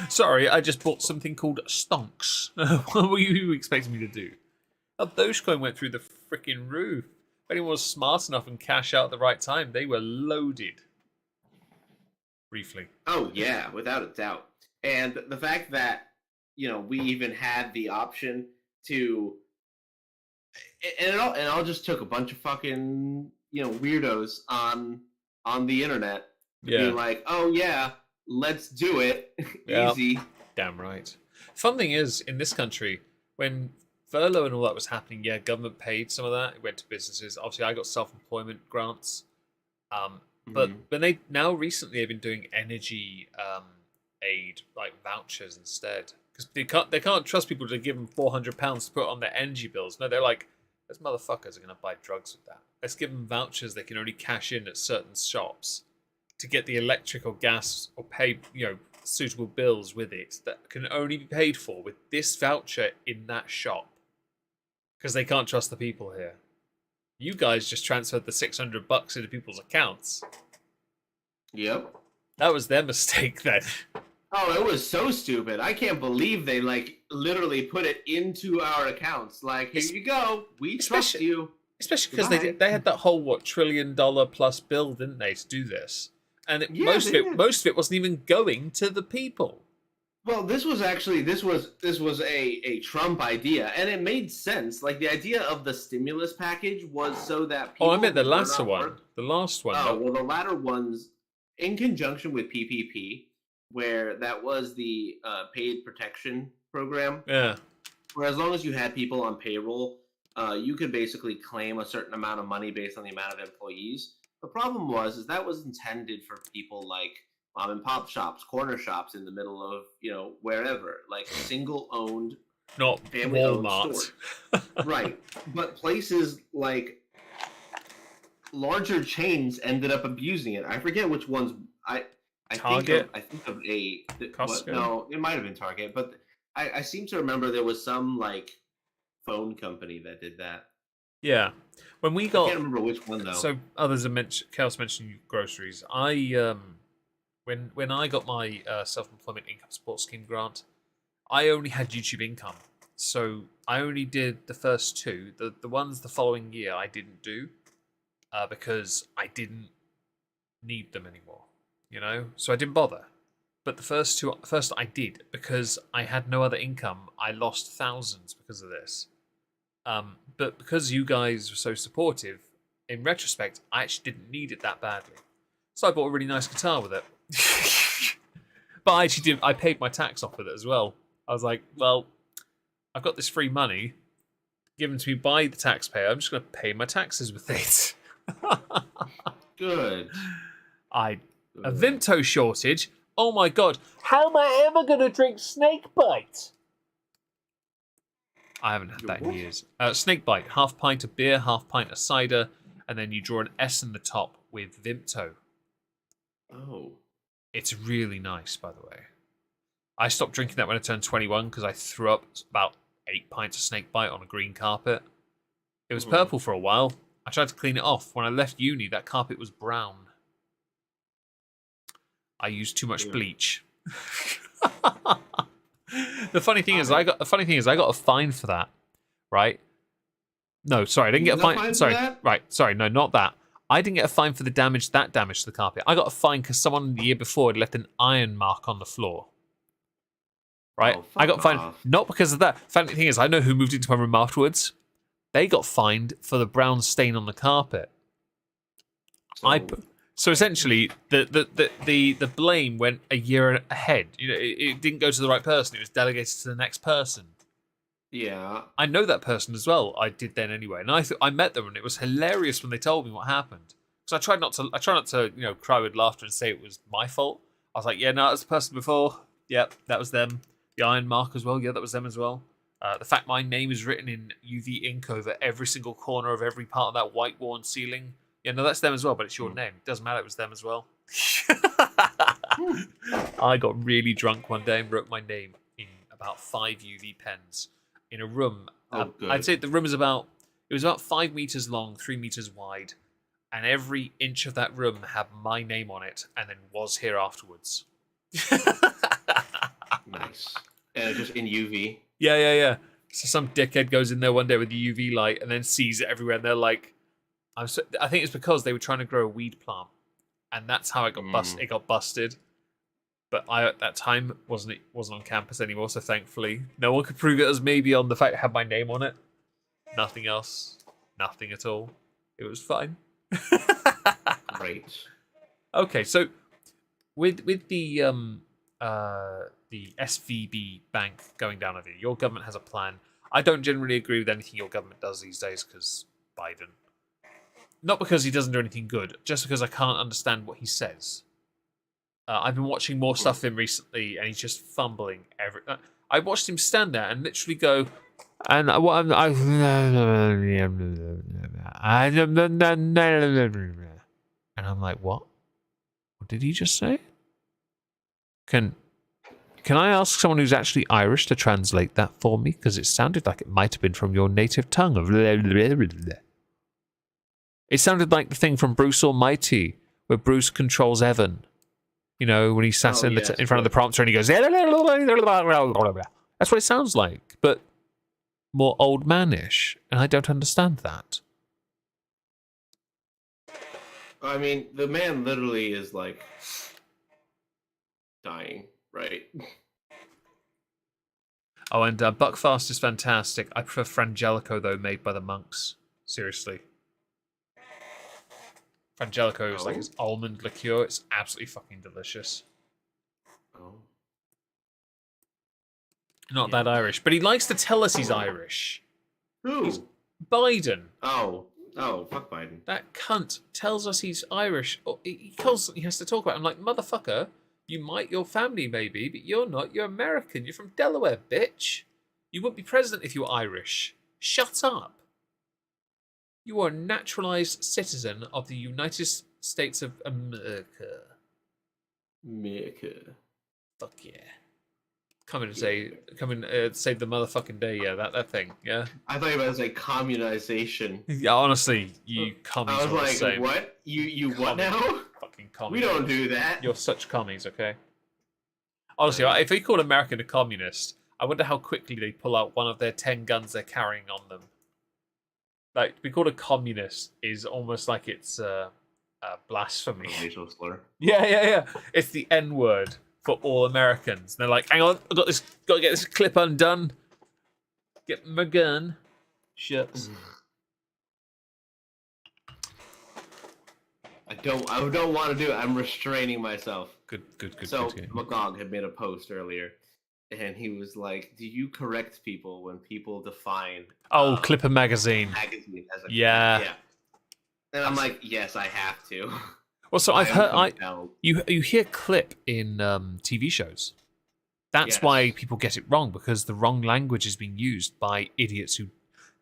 A: Sorry, I just bought something called stonks. What were you expecting me to do? Oh, Dogecoin went through the freaking roof. If anyone was smart enough and cash out at the right time, they were loaded. Briefly.
B: Oh yeah, without a doubt. And the fact that we even had the option to. And it all just took a bunch of fucking weirdos on the internet being like, oh yeah, let's do it. Easy.
A: Damn right. Fun thing is, in this country, when furlough and all that was happening, government paid some of that. It went to businesses. Obviously, I got self-employment grants. But when recently they've been doing energy aid, like vouchers instead, because they can't trust people to give them £400 to put on their energy bills. No, they're like, those motherfuckers are going to buy drugs with that. Let's give them vouchers they can only cash in at certain shops to get the electric or gas or pay, suitable bills with it that can only be paid for with this voucher in that shop. Because they can't trust the people here. You guys just transferred the $600 into people's accounts.
B: Yep.
A: That was their mistake then.
B: Oh, it was so stupid. I can't believe they literally put it into our accounts. Like, here you go. We trust you.
A: Especially because they had that whole $1 trillion plus bill, didn't they, to do this? And most of it wasn't even going to the people.
B: Well, this was a Trump idea, and it made sense. Like, the idea of the stimulus package was so that people.
A: Oh, I meant the latter one. The last one.
B: Oh, well, the latter ones, in conjunction with PPP, where that was the paid protection program.
A: Yeah.
B: Where as long as you had people on payroll, you could basically claim a certain amount of money based on the amount of employees. The problem was that was intended for people like mom and pop shops, corner shops in the middle of, wherever, like single owned,
A: not
B: family owned
A: Walmart.
B: stores. Right. But places like larger chains ended up abusing it. I forget which ones.
A: Target?
B: I think of a
A: Costco?
B: No, it might have been Target, but I seem to remember there was some like phone company that did that.
A: Yeah, when we got,
B: I can't remember which one though.
A: So others have mentioned, Chaos mentioned groceries. When I got my self-employment income support scheme grant, I only had YouTube income, so I only did the first two. The ones the following year I didn't do because I didn't need them anymore. So I didn't bother. But the first I did because I had no other income. I lost thousands because of this. But because you guys were so supportive, in retrospect, I actually didn't need it that badly. So I bought a really nice guitar with it. But I actually did. I paid my tax off with it as well. I was like, well, I've got this free money given to me by the taxpayer. I'm just going to pay my taxes with it.
B: Good.
A: A Vimto shortage? Oh my god. How am I ever going to drink Snakebite? I haven't had that in years. Snakebite, half pint of beer, half pint of cider, and then you draw an S in the top with Vimto.
B: Oh.
A: It's really nice, by the way. I stopped drinking that when I turned 21 because I threw up about 8 pints of Snakebite on a green carpet. It was purple for a while. I tried to clean it off. When I left uni, that carpet was brown. I used too much bleach. The funny thing is, I got a fine for that, right? No, sorry, I didn't get a fine. Sorry, right, sorry, no, not that. I didn't get a fine for the damage to the carpet. I got a fine because someone the year before had left an iron mark on the floor. Right?
B: Oh,
A: I got fined
B: off.
A: not because of that. Funny thing is, I know who moved into my room afterwards. They got fined for the brown stain on the carpet. So essentially, the blame went a year ahead. It didn't go to the right person. It was delegated to the next person.
B: Yeah.
A: I know that person as well. I did then anyway, and I met them, and it was hilarious when they told me what happened. Because I try not to cry with laughter and say it was my fault. I was like, yeah, no, that was the person before. Yep, that was them. The iron mark as well. Yeah, that was them as well. The fact my name is written in UV ink over every single corner of every part of that white worn ceiling. Yeah, no, that's them as well, but it's your name. It doesn't matter, it was them as well. I got really drunk one day and wrote my name in about 5 UV pens in a room.
B: Good.
A: I'd say the room was about 5 meters long, 3 meters wide, and every inch of that room had my name on it, and then was here afterwards.
B: Nice. And just in UV.
A: Yeah. So some dickhead goes in there one day with the UV light and then sees it everywhere, and they're like, I think it's because they were trying to grow a weed plant, and that's how it got busted. But I at that time wasn't on campus anymore, so thankfully no one could prove it was me beyond the fact it had my name on it. Nothing else, nothing at all. It was fine.
B: Great.
A: Okay, so with the SVB bank going down over here, your government has a plan. I don't generally agree with anything your government does these days because Biden. Not because he doesn't do anything good, just because I can't understand what he says. I've been watching more stuff of him recently, and he's just fumbling I watched him stand there and literally go, and I'm like, what? What did he just say? Can I ask someone who's actually Irish to translate that for me? Because it sounded like it might have been from your native tongue. It sounded like the thing from Bruce Almighty, where Bruce controls Evan. You know, when he sat in front of the prompter and he goes, that's what it sounds like, but more old manish, and I don't understand that.
B: I mean, the man literally is like dying, right?
A: Oh, and Buckfast is fantastic. I prefer Frangelico, though, made by the monks. Seriously. Frangelico is like his almond liqueur. It's absolutely fucking delicious.
B: Oh.
A: Not that Irish, but he likes to tell us he's Irish.
B: Who?
A: He's Biden.
B: Oh, fuck Biden.
A: That cunt tells us he's Irish. He constantly has to talk about it. I'm like, motherfucker, your family may be, but you're not. You're American. You're from Delaware, bitch. You wouldn't be president if you were Irish. Shut up. You are a naturalized citizen of the United States of America.
B: America.
A: Fuck yeah. Come and save the motherfucking day, yeah, that thing, yeah?
B: I thought you were about to say communization.
A: Yeah, honestly, you commies
B: I was
A: are
B: like,
A: the same.
B: what? You what now?
A: Fucking commies.
B: We don't do that.
A: You're such commies, okay? Honestly, if we call American a communist, I wonder how quickly they pull out one of their 10 guns they're carrying on them. Like, to be called a communist is almost like it's a blasphemy.
B: A racial slur.
A: Yeah. It's the N-word for all Americans. And they're like, hang on, got to get this clip undone. Get my gun. Shucks.
B: I don't want to do it. I'm restraining myself.
A: Good.
B: So Magog had made a post earlier, and he was like, "Do you correct people when people define
A: Clipper magazine
B: as a
A: yeah?"
B: And I'm like, yes, I have to.
A: Well, so I've heard you hear clip in TV shows. That's why people get it wrong, because the wrong language is being used by idiots who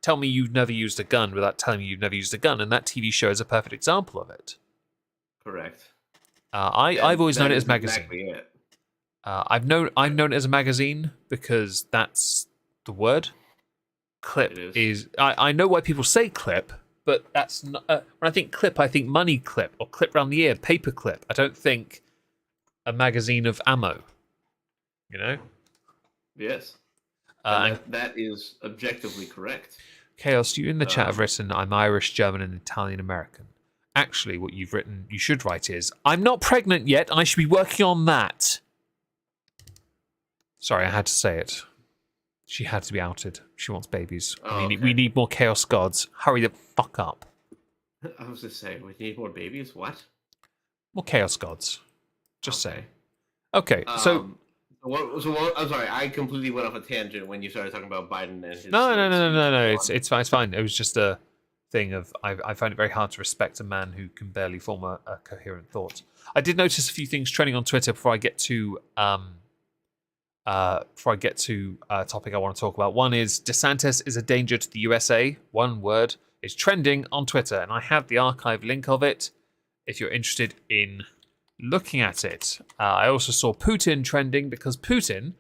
A: tell me you've never used a gun without telling me you've never used a gun, and that TV show is a perfect example of it.
B: Correct.
A: I've always known it as magazine.
B: Exactly it.
A: I've known it as a magazine because that's the word. Clip is I know why people say clip, but that's not. When I think clip, I think money clip or clip round the ear, paper clip. I don't think a magazine of ammo. You know.
B: Yes. That is objectively correct.
A: Chaos, you in the chat have written, I'm Irish, German, and Italian American. Actually, what you've written, you should write is, I'm not pregnant yet. I should be working on that. Sorry, I had to say it. She had to be outed. She wants babies. We need more Chaos Gods. Hurry the fuck up.
B: I was just saying, we need more babies? What?
A: More Chaos Gods. Just saying. Okay, so
B: I'm sorry, I completely went off a tangent when you started talking about Biden and his...
A: No. It's fine. It was just a thing of I find it very hard to respect a man who can barely form a coherent thought. I did notice a few things trending on Twitter before I get to a topic I want to talk about. One is DeSantis is a danger to the USA. One word is trending on Twitter, and I have the archive link of it if you're interested in looking at it. I also saw Putin trending because Putin,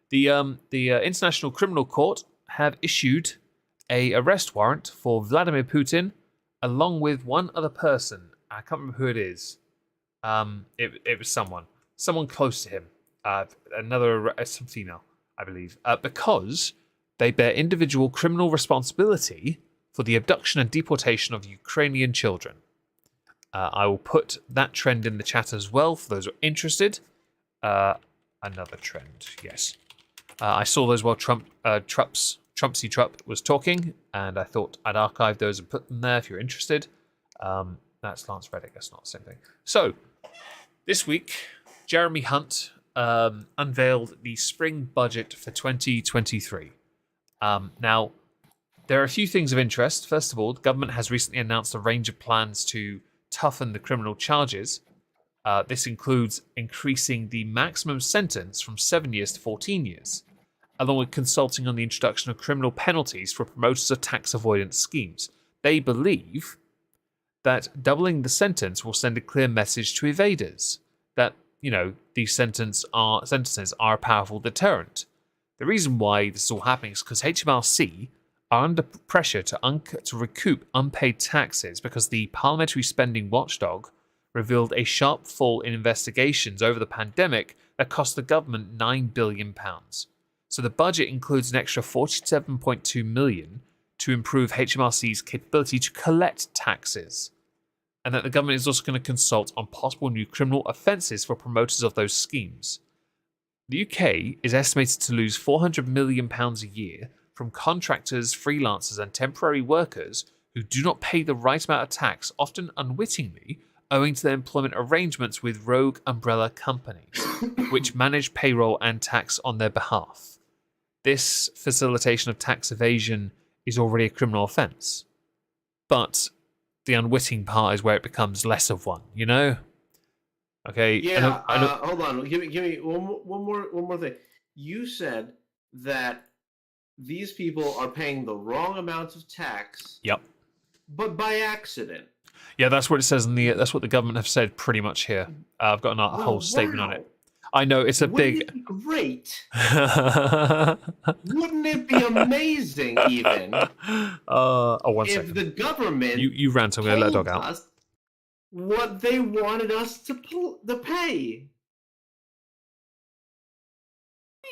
A: the International Criminal Court have issued a arrest warrant for Vladimir Putin, along with one other person. I can't remember who it is. It was someone close to him. Some female, I believe, because they bear individual criminal responsibility for the abduction and deportation of Ukrainian children. I will put that trend in the chat as well for those who are interested. Another trend, yes. I saw those while Trumpsy Trup was talking, and I thought I'd archive those and put them there if you're interested. That's Lance Reddick, that's not the same thing. So, this week, Jeremy Hunt unveiled the spring budget for 2023. Now, there are a few things of interest. First of all, the government has recently announced a range of plans to toughen the criminal charges. This includes increasing the maximum sentence from 7 years to 14 years, along with consulting on the introduction of criminal penalties for promoters of tax avoidance schemes. They believe that doubling the sentence will send a clear message to evaders that, these sentences are a powerful deterrent. The reason why this is all happening is because HMRC are under pressure to recoup unpaid taxes because the Parliamentary Spending Watchdog revealed a sharp fall in investigations over the pandemic that cost the government £9 billion. So the budget includes an extra £47.2 million to improve HMRC's capability to collect taxes, and that the government is also going to consult on possible new criminal offences for promoters of those schemes. The UK is estimated to lose £400 million a year from contractors, freelancers, and temporary workers who do not pay the right amount of tax, often unwittingly, owing to their employment arrangements with rogue umbrella companies, which manage payroll and tax on their behalf. This facilitation of tax evasion is already a criminal offence. But the unwitting part is where it becomes less of one, Okay.
B: Yeah. Hold on. Give me one more thing. You said that these people are paying the wrong amounts of tax.
A: Yep.
B: But by accident.
A: Yeah, that's what it says that's what the government have said pretty much here. I've got a whole statement on it. I know it's
B: Wouldn't it be great? Wouldn't it be amazing, even?
A: One
B: if
A: second.
B: the government
A: you rant. I'm going to let a dog out.
B: What they wanted us to pay.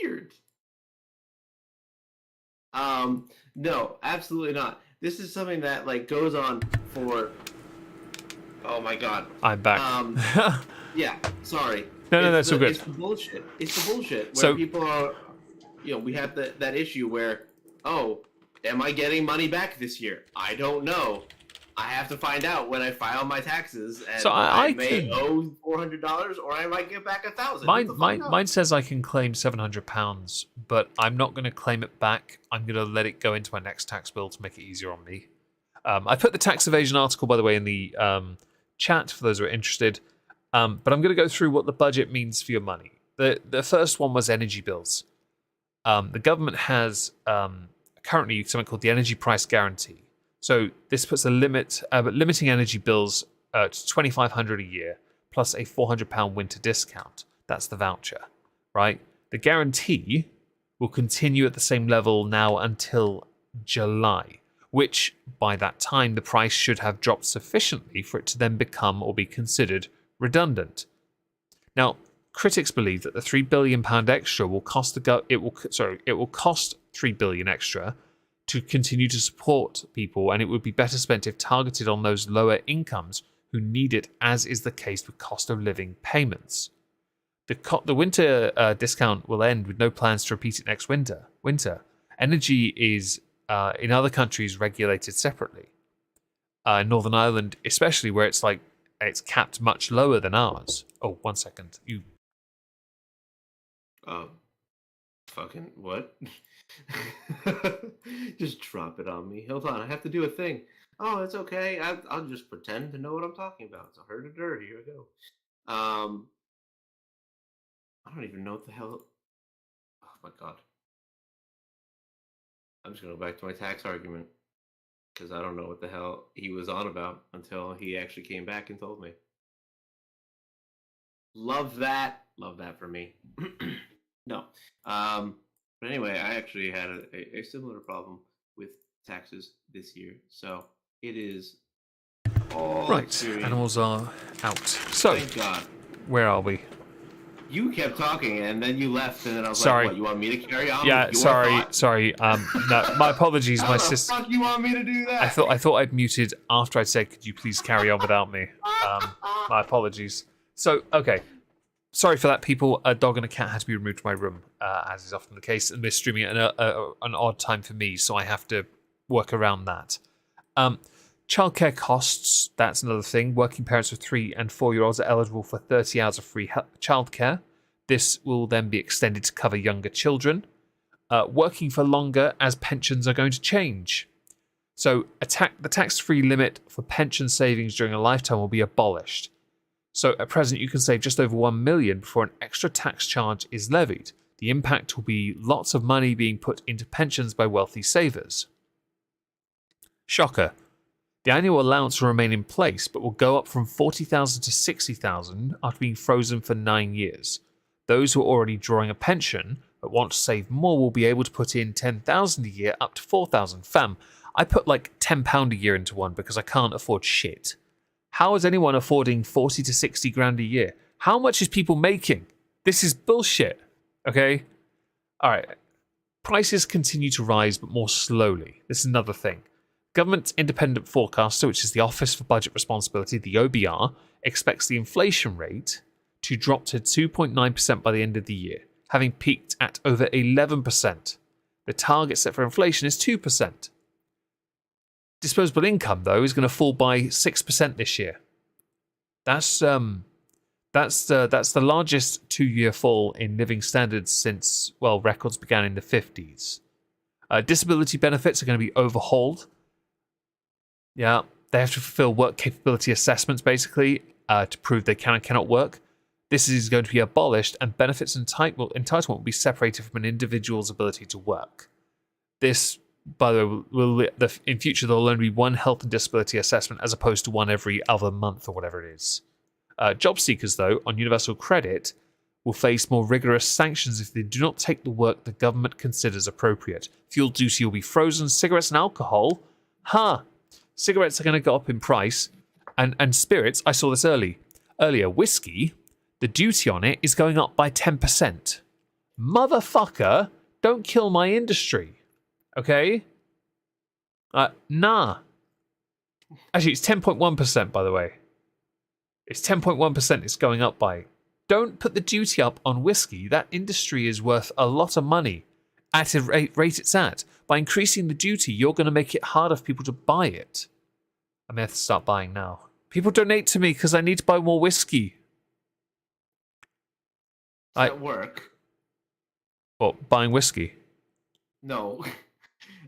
B: Weird. No, absolutely not. This is something that goes on for. Oh my god.
A: I'm back.
B: Yeah. Sorry.
A: No, that's so good.
B: It's the bullshit. It's the bullshit where people are. We have that issue where, am I getting money back this year? I don't know. I have to find out when I file my taxes, and
A: so I
B: may owe $400, or I might get back $1,000.
A: Mine says I can claim £700, but I'm not going to claim it back. I'm going to let it go into my next tax bill to make it easier on me. I put the tax evasion article, by the way, in the chat for those who are interested. But I'm going to go through what the budget means for your money. The first one was energy bills. The government has currently something called the Energy Price Guarantee. So this puts a limiting energy bills to $2,500 a year plus a £400 winter discount. That's the voucher, right? The guarantee will continue at the same level now until July, which by that time the price should have dropped sufficiently for it to then become or be considered redundant. Now, critics believe that the £3 billion extra will cost it will cost £3 billion extra to continue to support people, and it would be better spent if targeted on those lower incomes who need it, as is the case with cost of living payments. The winter discount will end with no plans to repeat it next winter. Energy is, in other countries, regulated separately. Northern Ireland, especially, where it's capped much lower than ours. Oh, 1 second.
B: Fucking what? Just drop it on me. Hold on, I have to do a thing. Oh, it's okay. I'll just pretend to know what I'm talking about. So herd of dirt. Here we go. I don't even know what the hell. Oh my god. I'm just gonna go back to my tax argument because I don't know what the hell he was on about until he actually came back and told me. Love that for me. No. But anyway, I actually had a similar problem with taxes this year. So it is all
A: right.
B: experience.
A: Animals are out. So,
B: thank God.
A: Where are we?
B: You kept talking and then you left, and then I was
A: sorry.
B: like, "What? You want me to carry on?"
A: Yeah,
B: with your
A: sorry. No, my apologies.
B: How
A: my
B: the
A: sister.
B: fuck you want me to do that?
A: I thought I'd muted after I'd said, "Could you please carry on without me?" My apologies. So, okay. Sorry for that, people. A dog and a cat had to be removed from my room, as is often the case, and we're streaming at an odd time for me, so I have to work around that. Childcare costs, that's another thing. Working parents with 3 and 4-year-olds are eligible for 30 hours of free childcare. This will then be extended to cover younger children. Working for longer, as pensions are going to change. So the tax-free limit for pension savings during a lifetime will be abolished. So at present, you can save just over 1 million before an extra tax charge is levied. The impact will be lots of money being put into pensions by wealthy savers. Shocker. The annual allowance will remain in place, but will go up from 40,000 to 60,000 after being frozen for 9 years. Those who are already drawing a pension but want to save more will be able to put in 10,000 a year up to 4,000. Fam, I put like £10 a year into one because I can't afford shit. How is anyone affording 40 to 60 grand a year? How much is people making? This is bullshit. Okay? Alright. Prices continue to rise, but more slowly. This is another thing. Government independent forecaster, which is the Office for Budget Responsibility, the OBR, expects the inflation rate to drop to 2.9% by the end of the year, having peaked at over 11%. The target set for inflation is 2%. Disposable income, though, is going to fall by 6% this year. That's the largest 2-year fall in living standards since, well, records began in the 50s. Disability benefits are going to be overhauled. Yeah, they have to fulfill work capability assessments, basically, to prove they can and cannot work. This is going to be abolished, and benefits entitlement will be separated from an individual's ability to work. This, by the way, in future there will only be one health and disability assessment as opposed to one every other month or whatever it is. Job seekers, though, on universal credit, will face more rigorous sanctions if they do not take the work the government considers appropriate. Fuel duty will be frozen. Cigarettes and alcohol, cigarettes are going to go up in price, and spirits. I saw this earlier. Whiskey, the duty on it is going up by 10%. Motherfucker, don't kill my industry. Okay? Nah. Actually, it's 10.1%, by the way. It's 10.1% it's going up by. Don't put the duty up on whiskey. That industry is worth a lot of money at the rate it's at. By increasing the duty, you're going to make it harder for people to buy it. I may have to start buying now. People donate to me because I need to buy more whiskey.
B: Does that work?
A: What, buying whiskey?
B: No.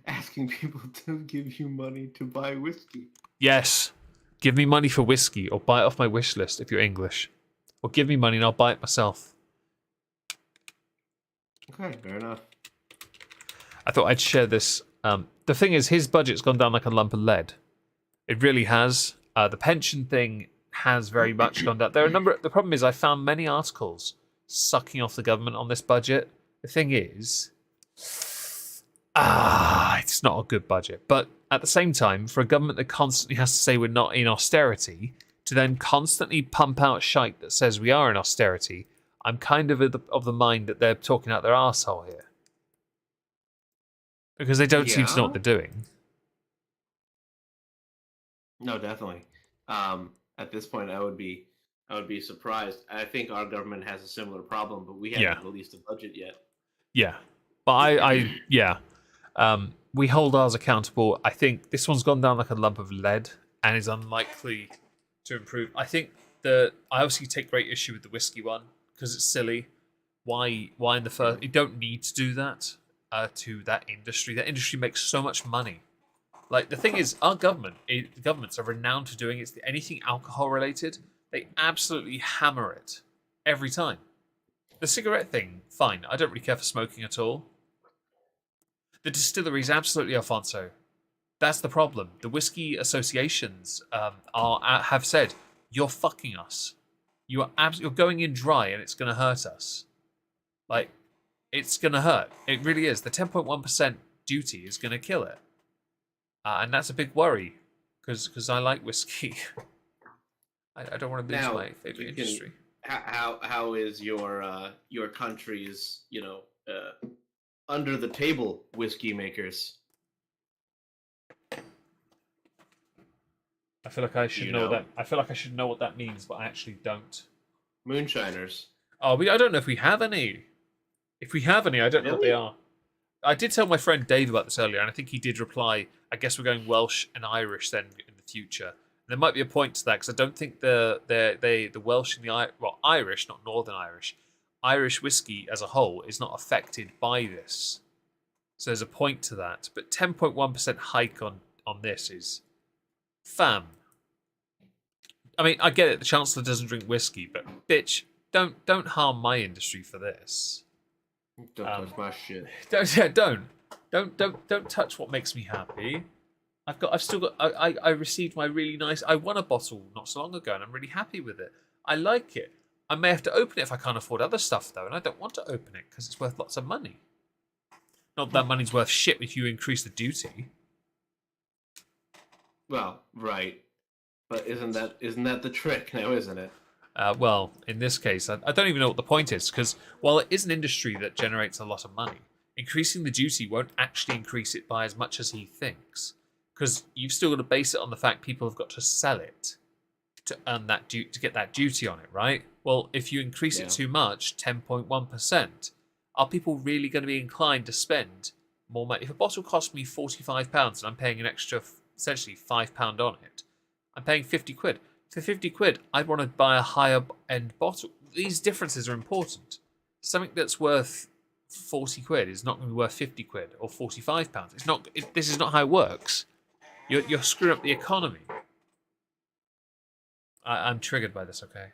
B: Asking people to give you money to buy whiskey.
A: Yes. Give me money for whiskey, or buy it off my wish list if you're English. Or give me money and I'll buy it myself.
B: Okay, fair enough.
A: I thought I'd share this. The thing is, his budget's gone down like a lump of lead. It really has. The pension thing has very much gone down. The problem is I found many articles sucking off the government on this budget. The thing is, it's not a good budget. But at the same time, for a government that constantly has to say we're not in austerity, to then constantly pump out shite that says we are in austerity, I'm kind of the mind that they're talking out their arsehole here. because they don't seem to know what
B: Yeah.
A: they're doing.
B: No, definitely. At this point, I would be surprised. I think our government has a similar problem, but we
A: Yeah,
B: haven't released a budget yet.
A: yeah. But yeah. We hold ours accountable. I think this one's gone down like a lump of lead and is unlikely to improve. I think I obviously take great issue with the whiskey one because it's silly. Why in the first? You don't need to do that to that industry. That industry makes so much money. Like the thing is, our governments are renowned for doing it. Anything alcohol related, they absolutely hammer it every time. The cigarette thing, fine. I don't really care for smoking at all. The distilleries, absolutely, Alfonso. That's the problem. The whiskey associations have said you're fucking us. You're going in dry, and it's going to hurt us. Like it's going to hurt. It really is. The 10.1% duty is going to kill it, and that's a big worry because I like whiskey. I don't want to lose
B: Now,
A: my favorite
B: you can.
A: industry.
B: How is your country's under the table whiskey makers?
A: I feel like I
B: Do
A: should
B: you
A: know what
B: know?
A: that. I feel like I should know what that means, but I actually don't.
B: Moonshiners.
A: Oh, I don't know if we have any. If we have any, I don't know what they
B: Really?
A: are. I did tell my friend Dave about this earlier, and I think he did reply. I guess we're going Welsh and Irish then in the future. And there might be a point to that because I don't think the Welsh and Irish, not Northern Irish, Irish whiskey as a whole is not affected by this. So there's a point to that. But 10.1% hike on this is fam. I mean, I get it. The Chancellor doesn't drink whiskey, but bitch, don't harm my industry for this.
B: Don't touch my shit.
A: Don't touch what makes me happy. I've still got. I received my really nice. I won a bottle not so long ago, and I'm really happy with it. I like it. I may have to open it if I can't afford other stuff though, and I don't want to open it because it's worth lots of money. Not that money's worth shit if you increase the duty.
B: Well, right. But isn't that the trick now, isn't it?
A: Well, in this case, I don't even know what the point is because while it is an industry that generates a lot of money, increasing the duty won't actually increase it by as much as he thinks. Because you've still got to base it on the fact people have got to sell it to earn that to get that duty on it, right? Well, if you increase it
B: Yeah.
A: too much, 10.1%, are people really going to be inclined to spend more money? If a bottle costs me £45 and I'm paying an extra, essentially £5 on it, I'm paying 50 quid. For 50 quid, I'd want to buy a higher end bottle. These differences are important. Something that's worth 40 quid is not going to be worth 50 quid or £45. It's not. This is not how it works. You're screwing up the economy. I'm triggered by this. Okay.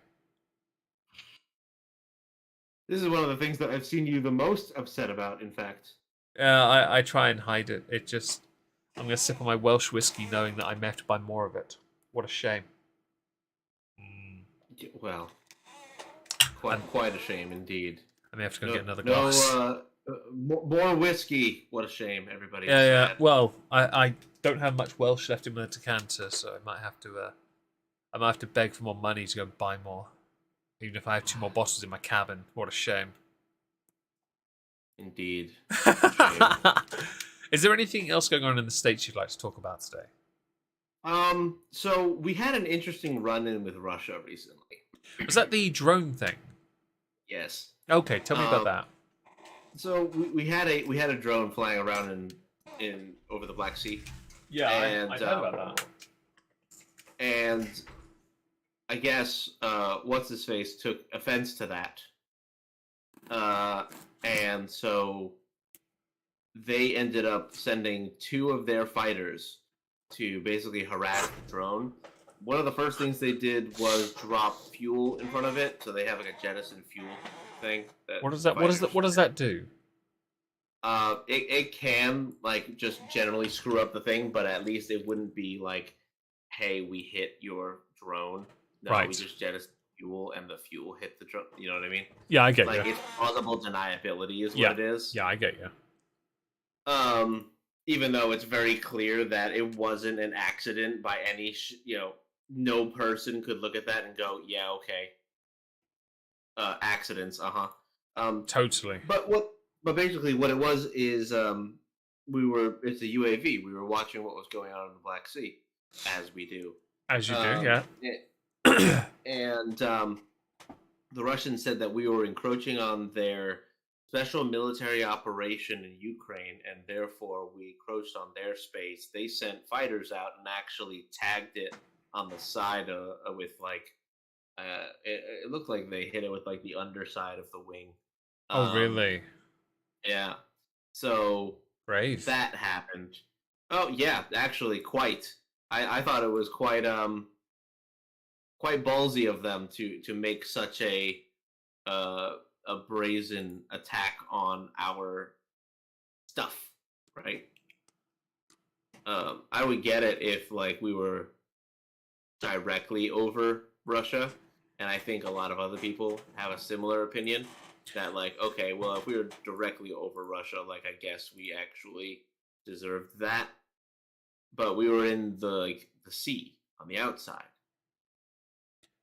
B: This is one of the things that I've seen you the most upset about, in fact.
A: I try and hide it. It just. I'm going to sip on my Welsh whiskey knowing that I may have to buy more of it. What a shame.
B: Well, quite a shame indeed.
A: I may have to go
B: No,
A: get another
B: no,
A: glass.
B: more whiskey. What a shame. Everybody is
A: Yeah.
B: sad.
A: Well, I don't have much Welsh left in my decanter, so I might have to. I might have to beg for more money to go and buy more. Even if I have 2 more bottles in my cabin. What a shame.
B: Indeed. Shame.
A: Is there anything else going on in the States you'd like to talk about today?
B: So we had an interesting run-in with Russia recently.
A: Was that the drone thing?
B: Yes.
A: Okay, tell me about that.
B: So we had a drone flying around in over the Black Sea.
A: Yeah,
B: and,
A: I heard about that.
B: And I guess what's his face took offense to that. And so they ended up sending 2 of their fighters to basically harass the drone. One of the first things they did was drop fuel in front of it, so they have like a jettison fuel thing.
A: What does that? What does that do?
B: It can like just generally screw up the thing, but at least it wouldn't be like, hey, we hit your drone. No,
A: Right.
B: we just jettisoned fuel, and the fuel hit the drone. You know what I mean?
A: Yeah, I get
B: Like
A: you.
B: it's plausible deniability is
A: Yeah.
B: what it is.
A: Yeah, I get you.
B: Even though it's very clear that it wasn't an accident by any, no person could look at that and go, yeah, okay, accidents,
A: Totally.
B: But basically what it was is it's a UAV. We were watching what was going on in the Black Sea, as we do.
A: As you do,
B: Um,
A: yeah.
B: and the Russians said that we were encroaching on their special military operation in Ukraine, and therefore we encroached on their space. They sent fighters out and actually tagged it on the side with like it looked like they hit it with like the underside of the wing.
A: Oh,
B: Um,
A: really?
B: yeah. So
A: Brave.
B: that happened. Oh yeah, actually, quite. I thought it was quite ballsy of them to make such uh, a brazen attack on our stuff, right? I would get it if like we were directly over Russia, and I think a lot of other people have a similar opinion that like, okay, well, if we were directly over Russia, like I guess we actually deserved that, but we were in the sea on the outside.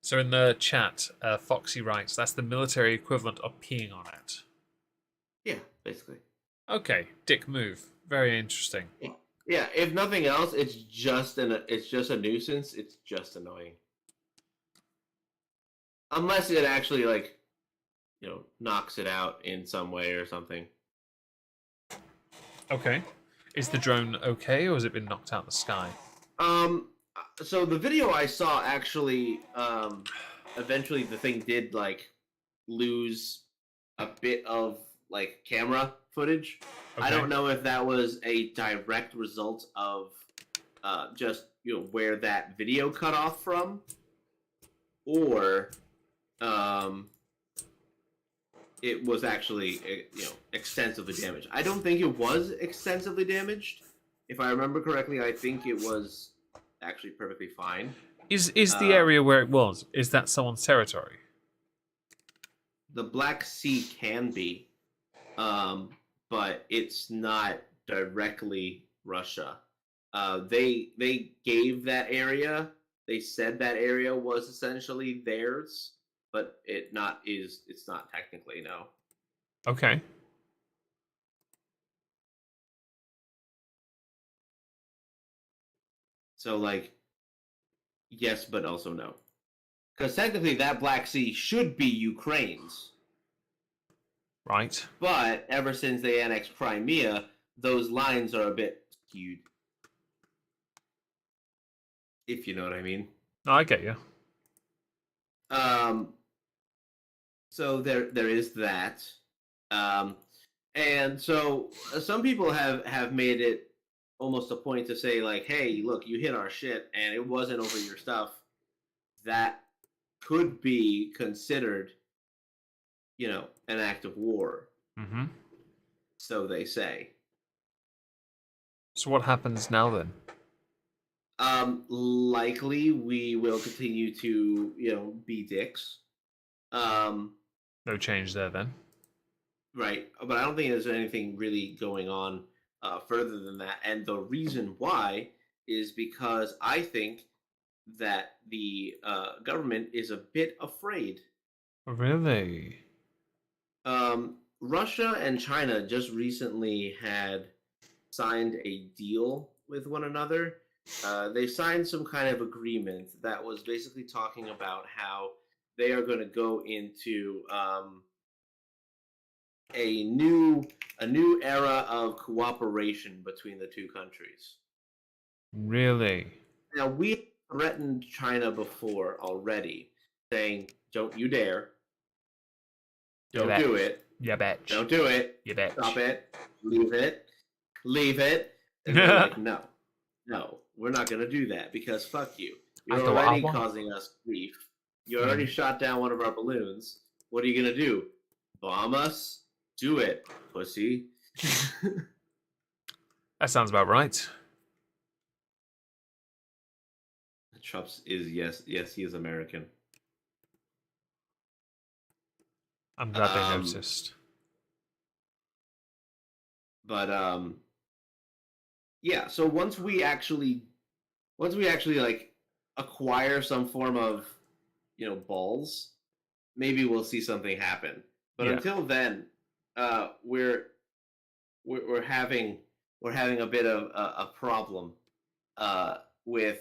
A: So in the chat, Foxy writes, that's the military equivalent of peeing on it.
B: Yeah, basically.
A: Okay, dick move. Very interesting.
B: Yeah, if nothing else, it's just a nuisance. It's just annoying. Unless it actually like, knocks it out in some way or something.
A: Okay. Is the drone okay, or has it been knocked out of the sky?
B: So the video I saw actually, eventually the thing did like lose a bit of like camera footage.
A: Okay.
B: I don't know if that was a direct result of just where that video cut off from, or it was actually extensively damaged. I don't think it was extensively damaged. If I remember correctly, I think it was actually perfectly fine.
A: Is the area where it was, is that someone's territory?
B: The Black Sea can be, but it's not directly Russia. They gave that area. They said that area was essentially theirs, but it's not technically, no.
A: Okay.
B: So like, yes, but also no, because technically that Black Sea should be Ukraine's.
A: Right.
B: But ever since they annexed Crimea, those lines are a bit skewed. If you know what I mean.
A: No, I get you.
B: Um, so there is that. And so some people have made it almost a point to say like, hey, look, you hit our shit and it wasn't over your stuff. That could be considered, an act of war.
A: Mm-hmm.
B: So they say.
A: So what happens now then?
B: Likely we will continue to, be dicks.
A: No change there then.
B: Right, but I don't think there's anything really going on further than that. And the reason why is because I think that the government is a bit afraid.
A: Really?
B: Russia and China just recently had signed a deal with one another. They signed some kind of agreement that was basically talking about how they are going to go into a new era of cooperation between the two countries.
A: Really?
B: Now we threatened China before already, saying, "Don't you dare! Don't do it!
A: Yeah, bitch.
B: Don't do it!
A: Yeah, bitch.
B: Stop it! Leave it! Leave it!" And they're like, "No, no, we're not going to do that because fuck you. You're already causing us grief. You already shot down one of our balloons. What are you going to do? Bomb us? Do it, pussy."
A: That sounds about right.
B: Trups is yes, he is American.
A: I'm glad they noticed.
B: But yeah. So once we actually like acquire some form of balls, maybe we'll see something happen. But until then, we're having we're having a bit of a problem with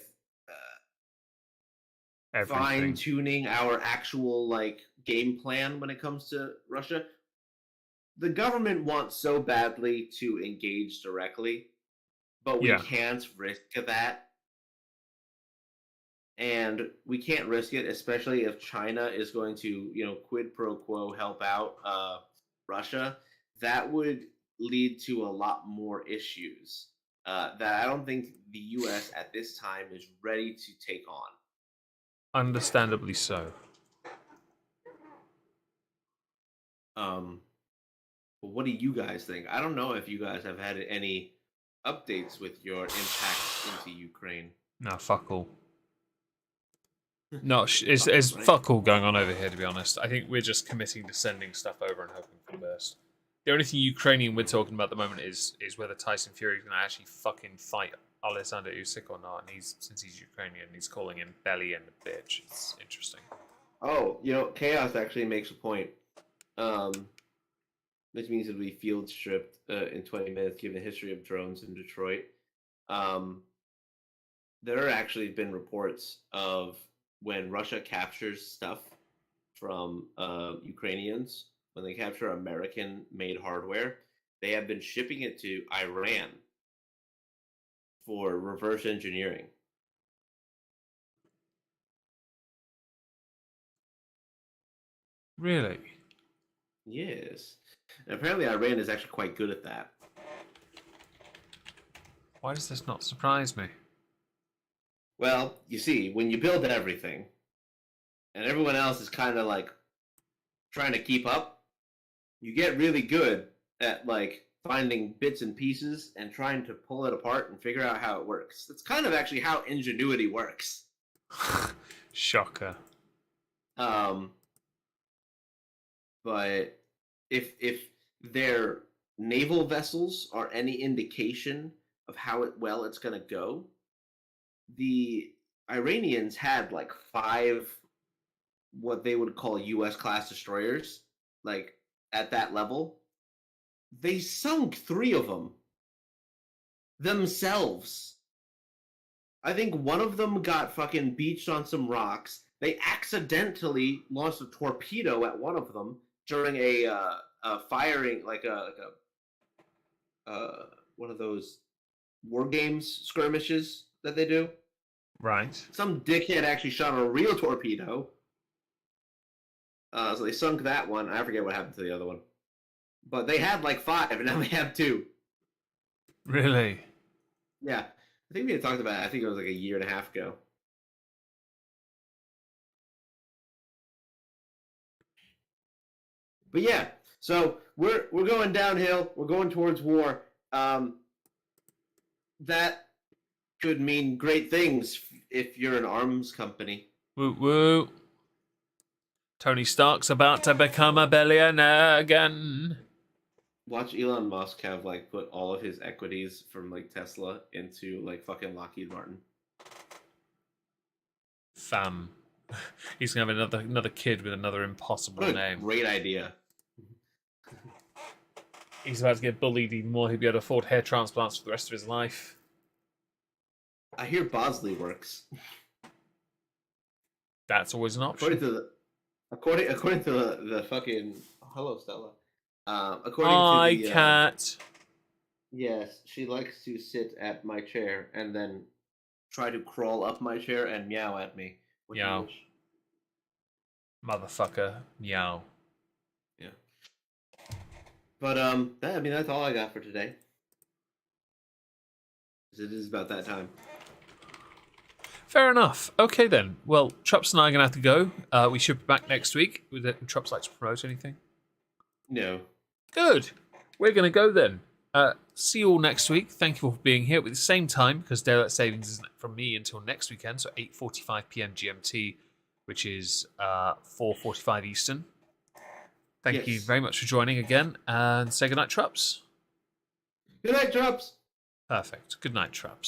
B: fine
A: Everything.
B: tuning our actual like game plan when it comes to Russia. The government wants so badly to engage directly, but we
A: Yeah.
B: can't risk that. And we can't risk it, especially if China is going to, quid pro quo help out Russia. That would lead to a lot more issues that I don't think the U.S. at this time is ready to take on.
A: Understandably so.
B: But what do you guys think? I don't know if you guys have had any updates with your impact into Ukraine.
A: No, fuck all. No, it's
B: Fuck 'em, right?
A: fuck all going on over here, to be honest. I think we're just committing to sending stuff over and hoping for the best. The only thing Ukrainian we're talking about at the moment is whether Tyson Fury is going to actually fucking fight Alexander Usyk or not. And since he's Ukrainian, he's calling him belly and a bitch. It's interesting.
B: Oh, Chaos actually makes a point. Which means it'll be field stripped in 20 minutes, given the history of drones in Detroit. There have actually been reports of when Russia captures stuff from Ukrainians, when they capture American-made hardware, they have been shipping it to Iran for reverse engineering.
A: Really?
B: Yes. And apparently Iran is actually quite good at that.
A: Why does this not surprise me?
B: Well, you see, when you build everything, and everyone else is kind of like trying to keep up, you get really good at like finding bits and pieces and trying to pull it apart and figure out how it works. That's kind of actually how ingenuity works.
A: Shocker.
B: But if their naval vessels are any indication of how it's going to go, the Iranians had like 5 what they would call U.S. class destroyers, like at that level. They sunk 3 of them themselves. I think one of them got fucking beached on some rocks. They accidentally launched a torpedo at one of them during a firing, like one of those war games skirmishes that they do.
A: Right.
B: Some dickhead actually shot a real torpedo. So they sunk that one. I forget what happened to the other one. But they had like 5, and now they have 2.
A: Really?
B: Yeah. I think we had talked about it. I think it was like a year and a half ago. But yeah, so we're going downhill. We're going towards war. That could mean great things if you're an arms company.
A: Woo woo. Tony Stark's about to become a billionaire again.
B: Watch Elon Musk have like put all of his equities from like Tesla into like fucking Lockheed Martin.
A: Fam. He's gonna have another kid with another impossible
B: What a
A: name.
B: great idea.
A: He's about to get bullied even more. He'll be able to afford hair transplants for the rest of his life.
B: I hear Bosley works.
A: That's always an option.
B: According to the fucking hello Stella. According
A: Hi,
B: to the
A: cat.
B: yes, she likes to sit at my chair and then try to crawl up my chair and meow at me.
A: Meow. Motherfucker. Meow.
B: Yeah. But I mean that's all I got for today. It is about that time.
A: Fair enough. Okay then. Well, Trups and I are gonna have to go. We should be back next week. Would Trups like to promote anything?
B: No.
A: Good. We're gonna go then. See you all next week. Thank you all for being here. At the same time, because daylight savings isn't from me until next weekend, so 8:45 p.m. GMT, which is 4:45 Eastern. Thank you very much for joining again, and say goodnight, Trups.
B: Good night, Trups.
A: Perfect. Good night, Trups.